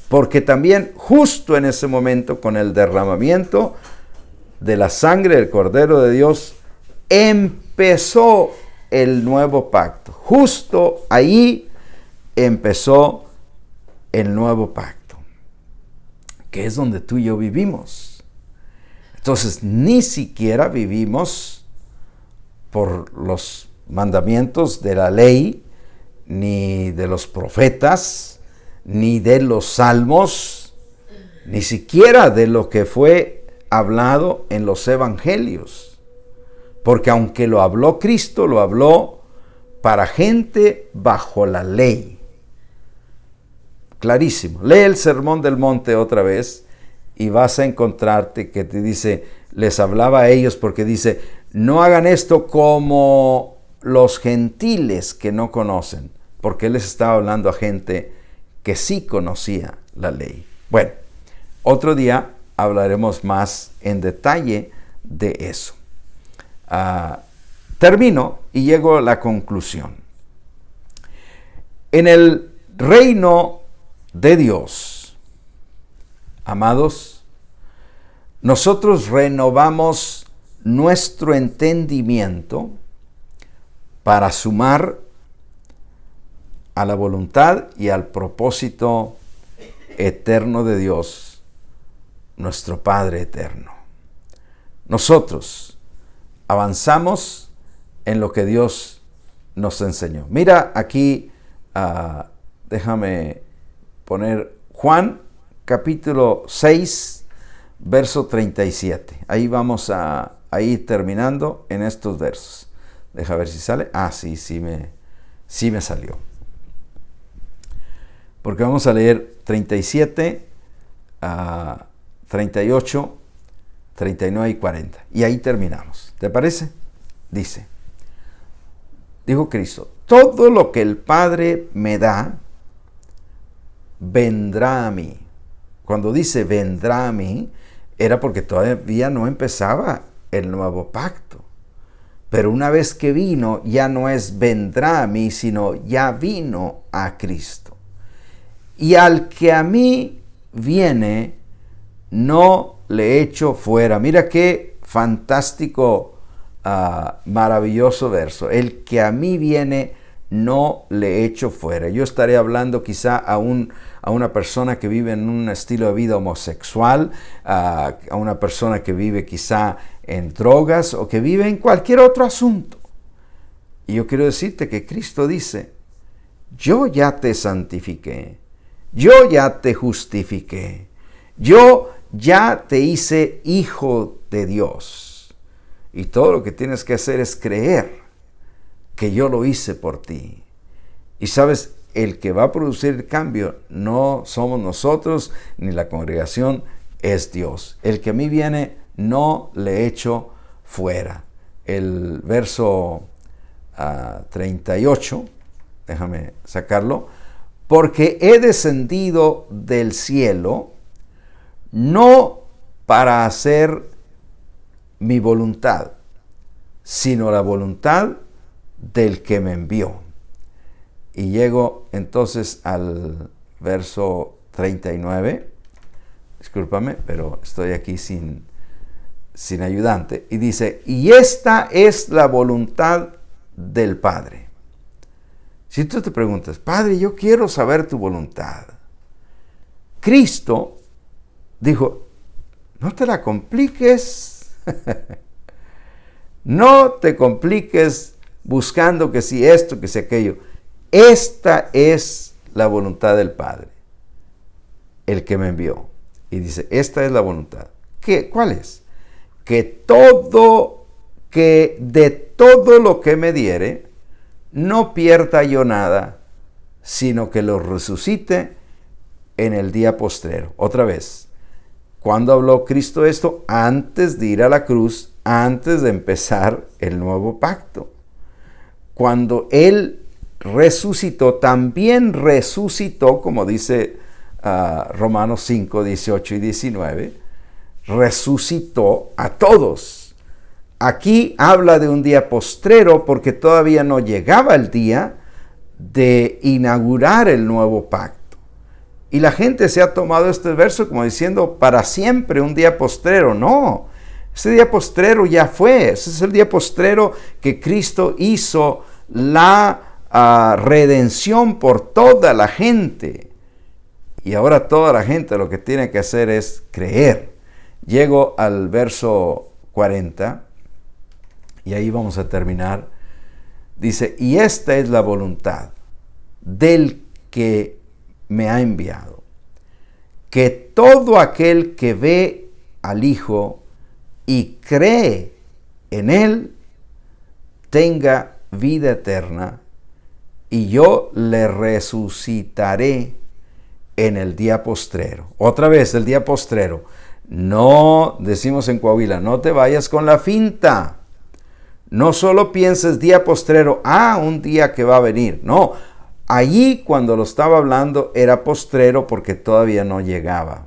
porque también justo en ese momento, con el derramamiento de la sangre del Cordero de Dios, empezó el nuevo pacto. Justo ahí empezó el nuevo pacto, que es donde tú y yo vivimos. Entonces, ni siquiera vivimos por los mandamientos de la ley, ni de los profetas, ni de los salmos, ni siquiera de lo que fue hablado en los evangelios. Porque aunque lo habló Cristo, lo habló para gente bajo la ley. Clarísimo. Lee el Sermón del Monte otra vez y vas a encontrarte que te dice, les hablaba a ellos porque dice, no hagan esto como los gentiles que no conocen, porque él les estaba hablando a gente que sí conocía la ley. Bueno, otro día hablaremos más en detalle de eso. Termino y llego a la conclusión. En el reino de Dios, amados, nosotros renovamos nuestro entendimiento para sumar a la voluntad y al propósito eterno de Dios, nuestro Padre eterno. Nosotros avanzamos en lo que Dios nos enseñó. Mira aquí, déjame poner Juan capítulo 6, verso 37. Ahí vamos a ir terminando en estos versos. Deja ver si sale. Sí me salió. Porque vamos a leer 37, 38, 39 y 40. Y ahí terminamos. ¿Te parece? Dijo Cristo, todo lo que el Padre me da, vendrá a mí. Cuando dice vendrá a mí, era porque todavía no empezaba el nuevo pacto. Pero una vez que vino, ya no es vendrá a mí, sino ya vino a Cristo. Y al que a mí viene, no le echo fuera. Mira qué fantástico, maravilloso verso. El que a mí viene, no le echo fuera. Yo estaré hablando quizá a una persona que vive en un estilo de vida homosexual, a una persona que vive quizá en drogas o que vive en cualquier otro asunto. Y yo quiero decirte que Cristo dice, yo ya te santifiqué, yo ya te justifiqué, yo ya te hice hijo de Dios. Y todo lo que tienes que hacer es creer que yo lo hice por ti. Y sabes, el que va a producir el cambio no somos nosotros ni la congregación, es Dios. El que a mí viene, no le echo fuera. El verso 38, déjame sacarlo, porque he descendido del cielo no para hacer mi voluntad, sino la voluntad del que me envió. Y llego entonces al verso 39. Discúlpame, pero estoy aquí sin ayudante. Y dice, y esta es la voluntad del Padre. Si tú te preguntas, Padre, yo quiero saber tu voluntad. Cristo dijo, no te la compliques. No te compliques buscando que si esto, que si aquello. Esta es la voluntad del Padre, el que me envió. Y dice, esta es la voluntad. ¿Cuál es? Que de todo lo que me diere, no pierda yo nada, sino que lo resucite en el día postrero. Otra vez, ¿cuándo habló Cristo esto? Antes de ir a la cruz, antes de empezar el nuevo pacto. Cuando Él resucitó, también resucitó, como dice Romanos 5, 18 y 19, resucitó a todos. Aquí habla de un día postrero porque todavía no llegaba el día de inaugurar el nuevo pacto. Y la gente se ha tomado este verso como diciendo para siempre un día postrero. No, ese día postrero ya fue. Ese es el día postrero que Cristo hizo la redención por toda la gente. Y ahora toda la gente lo que tiene que hacer es creer. Llego al verso 40 y ahí vamos a terminar. Dice, y esta es la voluntad del que me ha enviado, que todo aquel que ve al Hijo y cree en Él tenga vida eterna, y yo le resucitaré en el día postrero. Otra vez, el día postrero. No, decimos en Coahuila, no te vayas con la finta. No solo pienses día postrero, un día que va a venir. No, allí cuando lo estaba hablando era postrero porque todavía no llegaba.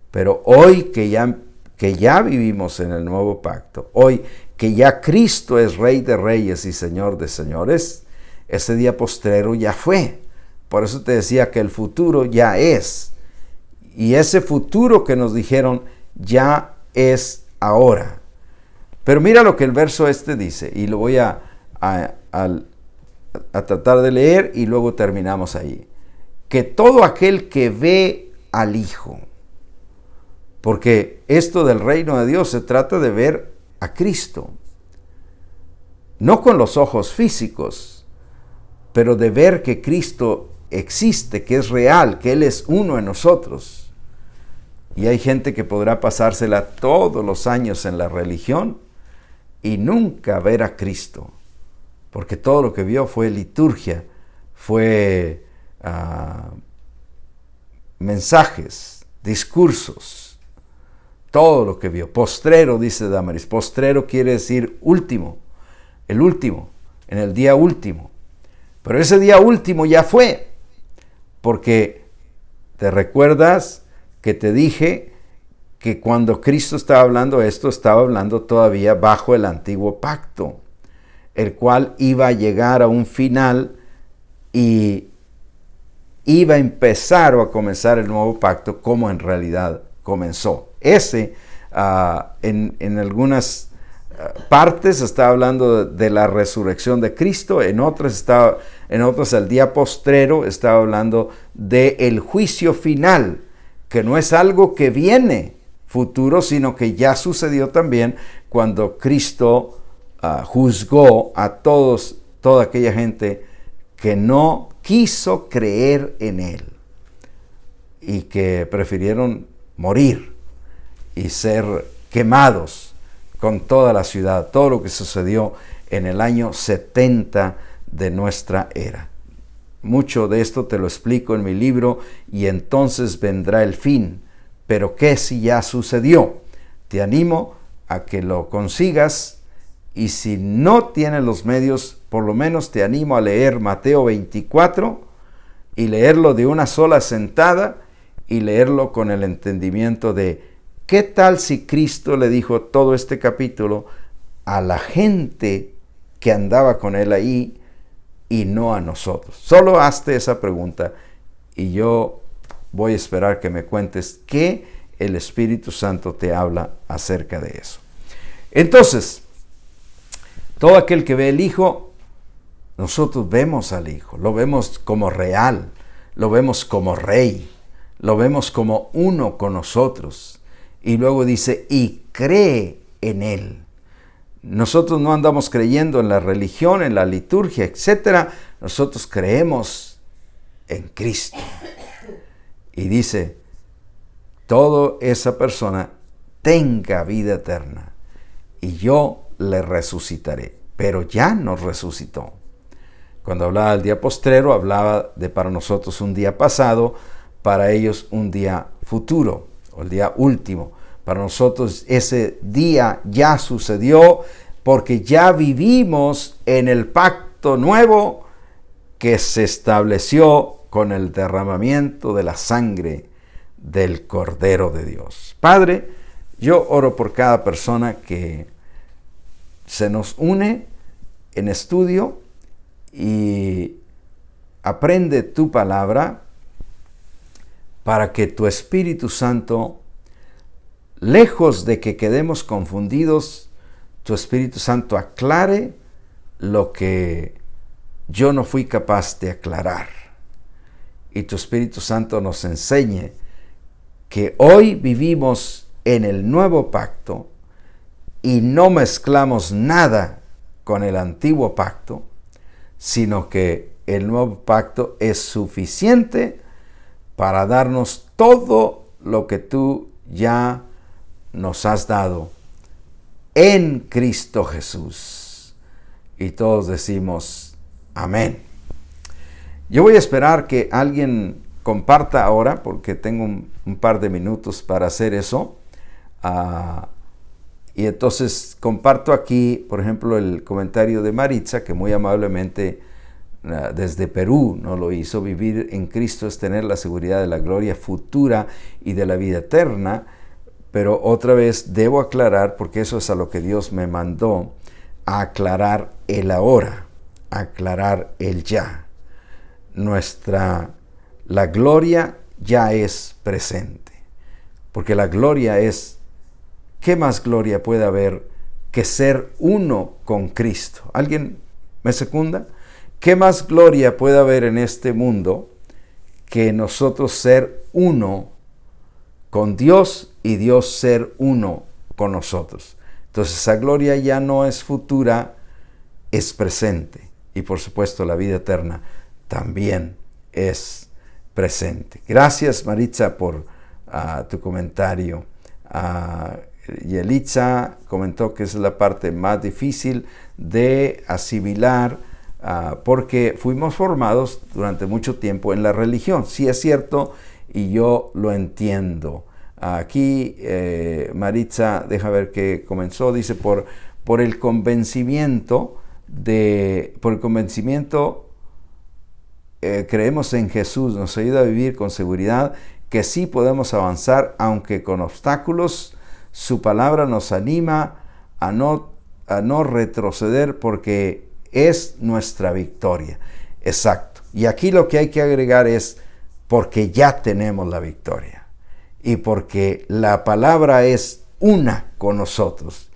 Pero hoy que ya vivimos en el nuevo pacto, hoy que ya Cristo es Rey de Reyes y Señor de Señores, ese día postrero ya fue. Por eso te decía que el futuro ya es. Y ese futuro que nos dijeron ya es ahora. Pero mira lo que el verso dice, y lo voy a tratar de leer y luego terminamos ahí. Que todo aquel que ve al Hijo, porque esto del reino de Dios se trata de ver a Cristo, no con los ojos físicos, pero de ver que Cristo existe, que es real, que Él es uno en nosotros. Y hay gente que podrá pasársela todos los años en la religión y nunca ver a Cristo, porque todo lo que vio fue liturgia, fue mensajes, discursos, todo lo que vio. Postrero, dice Damaris. Postrero quiere decir último, el último, en el día último. Pero ese día último ya fue, porque te recuerdas que te dije que cuando Cristo estaba hablando esto, estaba hablando todavía bajo el antiguo pacto, el cual iba a llegar a un final y iba a empezar o a comenzar el nuevo pacto como en realidad comenzó. En algunas partes está hablando de la resurrección de Cristo, en otras el día postrero estaba hablando del juicio final, que no es algo que viene futuro, sino que ya sucedió también cuando Cristo juzgó a toda aquella gente que no quiso creer en Él y que prefirieron morir y ser quemados con toda la ciudad, todo lo que sucedió en el año 70 de nuestra era. Mucho de esto te lo explico en mi libro, Y entonces vendrá el fin. Pero ¿qué si ya sucedió? Te animo a que lo consigas, y si no tienes los medios, por lo menos te animo a leer Mateo 24 y leerlo de una sola sentada y leerlo con el entendimiento de ¿qué tal si Cristo le dijo todo este capítulo a la gente que andaba con Él ahí y no a nosotros? Solo hazte esa pregunta y yo voy a esperar que me cuentes qué el Espíritu Santo te habla acerca de eso. Entonces, todo aquel que ve el Hijo, nosotros vemos al Hijo, lo vemos como real, lo vemos como Rey, lo vemos como uno con nosotros. Y luego dice, y cree en Él. Nosotros no andamos creyendo en la religión, en la liturgia, etc. Nosotros creemos en Cristo. Y dice, toda esa persona tenga vida eterna, y yo le resucitaré. Pero ya nos resucitó. Cuando hablaba del día postrero, hablaba de para nosotros un día pasado, para ellos un día futuro, o el día último. Para nosotros ese día ya sucedió, porque ya vivimos en el pacto nuevo que se estableció con el derramamiento de la sangre del Cordero de Dios. Padre, yo oro por cada persona que se nos une en estudio y aprende tu palabra, para que tu Espíritu Santo, lejos de que quedemos confundidos, tu Espíritu Santo aclare lo que yo no fui capaz de aclarar. Y tu Espíritu Santo nos enseñe que hoy vivimos en el nuevo pacto y no mezclamos nada con el antiguo pacto, sino que el nuevo pacto es suficiente para darnos todo lo que tú ya nos has dado en Cristo Jesús. Y todos decimos amén. Yo voy a esperar que alguien comparta ahora, porque tengo un par de minutos para hacer eso. Y entonces comparto aquí, por ejemplo, el comentario de Maritza, que muy amablemente desde Perú nos lo hizo. Vivir en Cristo es tener la seguridad de la gloria futura y de la vida eterna. Pero otra vez debo aclarar, porque eso es a lo que Dios me mandó, a aclarar el ahora, aclarar el ya. La gloria ya es presente, porque la gloria es, ¿qué más gloria puede haber que ser uno con Cristo? ¿Alguien me secunda? ¿Qué más gloria puede haber en este mundo que nosotros ser uno con Dios y Dios ser uno con nosotros? Entonces esa gloria ya no es futura, es presente. Y por supuesto la vida eterna también es presente. Gracias, Maritza, por tu comentario. Yelitza comentó que es la parte más difícil de asimilar porque fuimos formados durante mucho tiempo en la religión. Sí es cierto y yo lo entiendo. Aquí Maritza, deja ver qué comenzó, dice por el convencimiento creemos en Jesús, nos ayuda a vivir con seguridad que sí podemos avanzar aunque con obstáculos. Su palabra nos anima a no retroceder porque es nuestra victoria. Exacto. Y aquí lo que hay que agregar es porque ya tenemos la victoria y porque la palabra es una con nosotros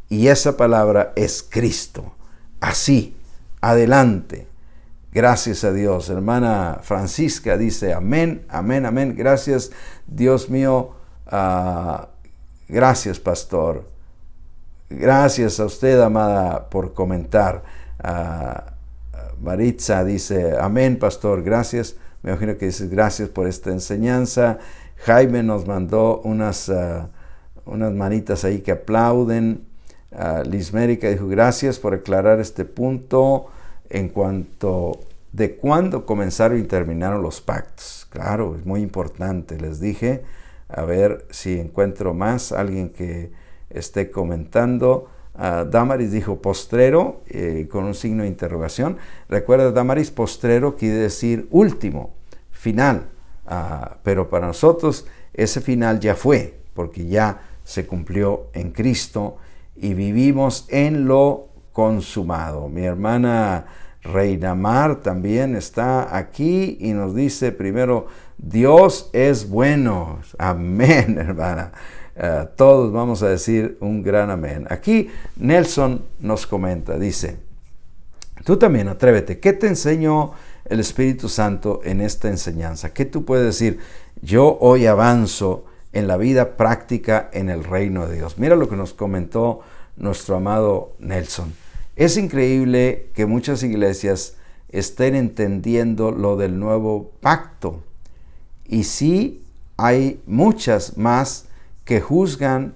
y esa palabra es Cristo. Así, adelante. Gracias a Dios. Hermana Francisca dice amén, amén, amén. Gracias, Dios mío. Gracias, pastor. Gracias a usted, amada, por comentar. Maritza dice amén, pastor. Gracias. Me imagino que dices gracias por esta enseñanza. Jaime nos mandó unas manitas ahí que aplauden. Lismérica dijo gracias por aclarar este punto en cuanto de cuándo comenzaron y terminaron los pactos. Claro, es muy importante. Les dije, a ver si encuentro más, alguien que esté comentando. Damaris dijo postrero, con un signo de interrogación. Recuerda, Damaris, postrero quiere decir último, final. Pero para nosotros ese final ya fue, porque ya se cumplió en Cristo y vivimos en lo consumado. Mi hermana Reina Mar también está aquí y nos dice primero, Dios es bueno. Amén, hermana. Todos vamos a decir un gran amén. Aquí Nelson nos comenta, dice, tú también atrévete. ¿Qué te enseñó el Espíritu Santo en esta enseñanza? ¿Qué tú puedes decir? Yo hoy avanzo en la vida práctica en el reino de Dios. Mira lo que nos comentó nuestro amado Nelson. Es increíble que muchas iglesias estén entendiendo lo del nuevo pacto. Y sí, hay muchas más que juzgan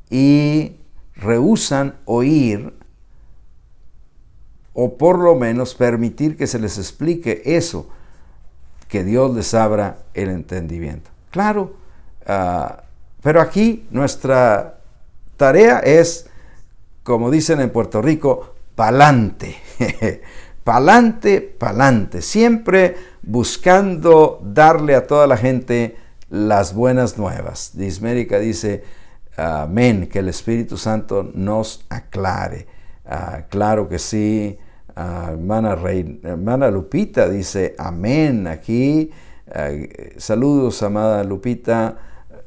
y rehúsan oír o por lo menos permitir que se les explique eso, que Dios les abra el entendimiento. Claro, pero aquí nuestra tarea es, como dicen en Puerto Rico, pa'lante, pa'lante, pa'lante, siempre buscando darle a toda la gente las buenas nuevas. Dismérica dice, amén, que el Espíritu nos aclare. Claro que sí. Hermana Lupita dice, amén, aquí. Saludos, amada Lupita.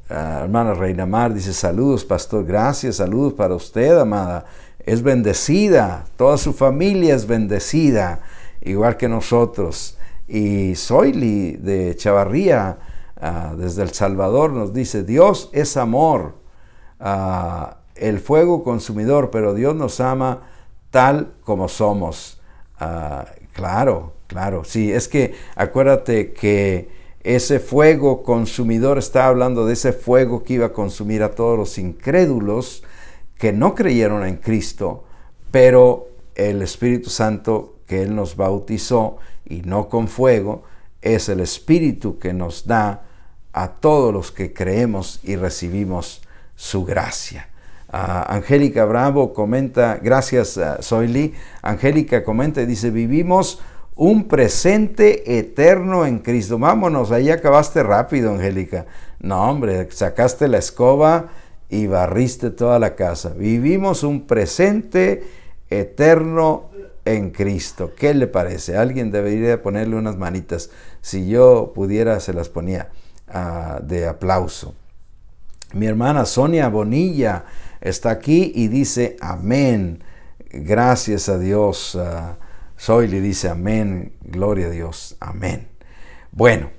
Hermana Reina Mar dice, saludos, pastor, gracias, saludos para usted, amada. Es bendecida, toda su familia es bendecida, igual que nosotros. Y Zoili de Chavarría, desde El Salvador, nos dice, Dios es amor. el fuego consumidor, pero Dios nos ama tal como somos. Claro, sí, es que acuérdate que ese fuego consumidor está hablando de ese fuego que iba a consumir a todos los incrédulos que no creyeron en Cristo, pero el Espíritu Santo que Él nos bautizó, y no con fuego, es el Espíritu que nos da a todos los que creemos y recibimos su gracia. Angélica Bravo comenta, gracias Soyli, Angélica comenta y dice, vivimos un presente eterno en Cristo. Vámonos, ahí acabaste rápido, Angélica. No, hombre, sacaste la escoba y barriste toda la casa. Vivimos un presente eterno en Cristo. ¿Qué le parece? Alguien debería ponerle unas manitas. Si yo pudiera, se las ponía de aplauso. Mi hermana Sonia Bonilla está aquí y dice amén. Gracias a Dios. Soyli dice amén. Gloria a Dios. Amén. Bueno,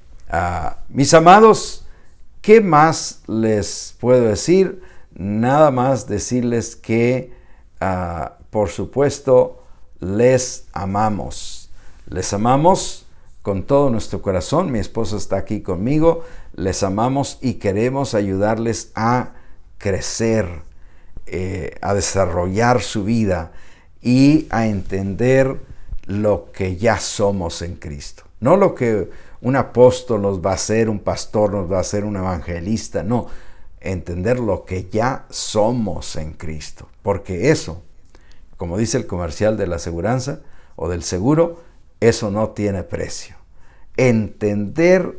mis amados, ¿qué más les puedo decir? Nada más decirles que, por supuesto, les amamos. Les amamos con todo nuestro corazón. Mi esposa está aquí conmigo. Les amamos y queremos ayudarles a crecer, a desarrollar su vida y a entender lo que ya somos en Cristo. No lo que un apóstol nos va a hacer, un pastor nos va a hacer, un evangelista. No, entender lo que ya somos en Cristo. Porque eso, como dice el comercial de la aseguranza o del seguro, eso no tiene precio. Entender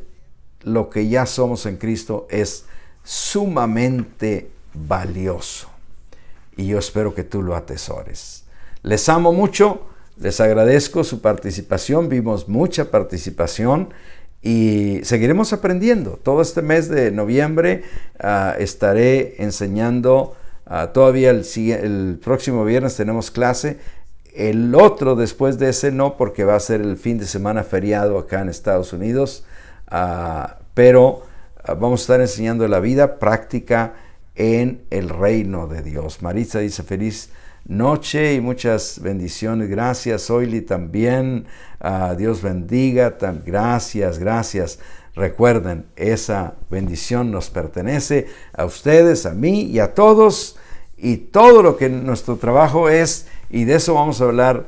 lo que ya somos en Cristo es sumamente valioso. Y yo espero que tú lo atesores. Les amo mucho, les agradezco su participación. Vimos mucha participación y seguiremos aprendiendo. Todo este mes de noviembre estaré enseñando. Todavía el próximo viernes tenemos clase. El otro después de ese no, porque va a ser el fin de semana feriado acá en Estados Unidos. Pero vamos a estar enseñando la vida práctica en el reino de Dios. Maritza dice feliz noche y muchas bendiciones. Gracias, Soyli también. Dios bendiga. Gracias. Recuerden, esa bendición nos pertenece a ustedes, a mí y a todos. Y todo lo que nuestro trabajo es, y de eso vamos a hablar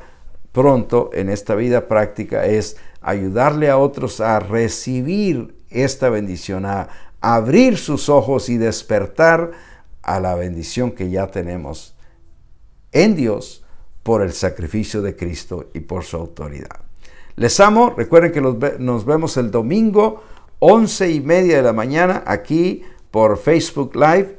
pronto en esta vida práctica, es ayudarle a otros a recibir esta bendición, a abrir sus ojos y despertar a la bendición que ya tenemos en Dios por el sacrificio de Cristo y por su autoridad. Les amo. Recuerden que nos vemos el domingo 11:30 de la mañana aquí por Facebook Live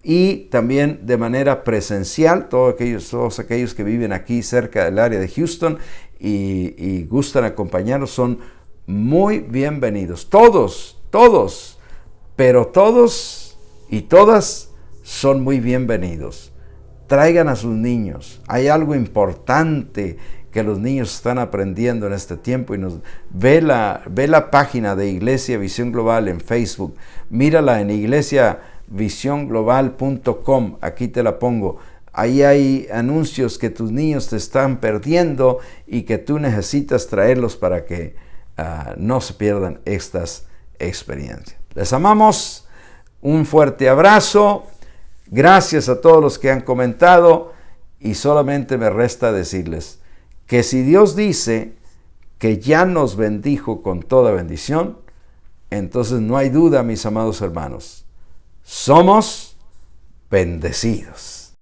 y también de manera presencial. Todos aquellos que viven aquí cerca del área de Houston y gustan acompañarnos son muy bienvenidos. Todos, pero todos y todas son muy bienvenidos. Traigan a sus niños. Hay algo importante que los niños están aprendiendo en este tiempo. Y ve la página de Iglesia Visión Global en Facebook. Mírala en iglesiavisionglobal.com. Aquí te la pongo. Ahí hay anuncios que tus niños te están perdiendo y que tú necesitas traerlos para que no se pierdan estas experiencias. Les amamos. Un fuerte abrazo. Gracias a todos los que han comentado y solamente me resta decirles que si Dios dice que ya nos bendijo con toda bendición, entonces no hay duda, mis amados hermanos, somos bendecidos.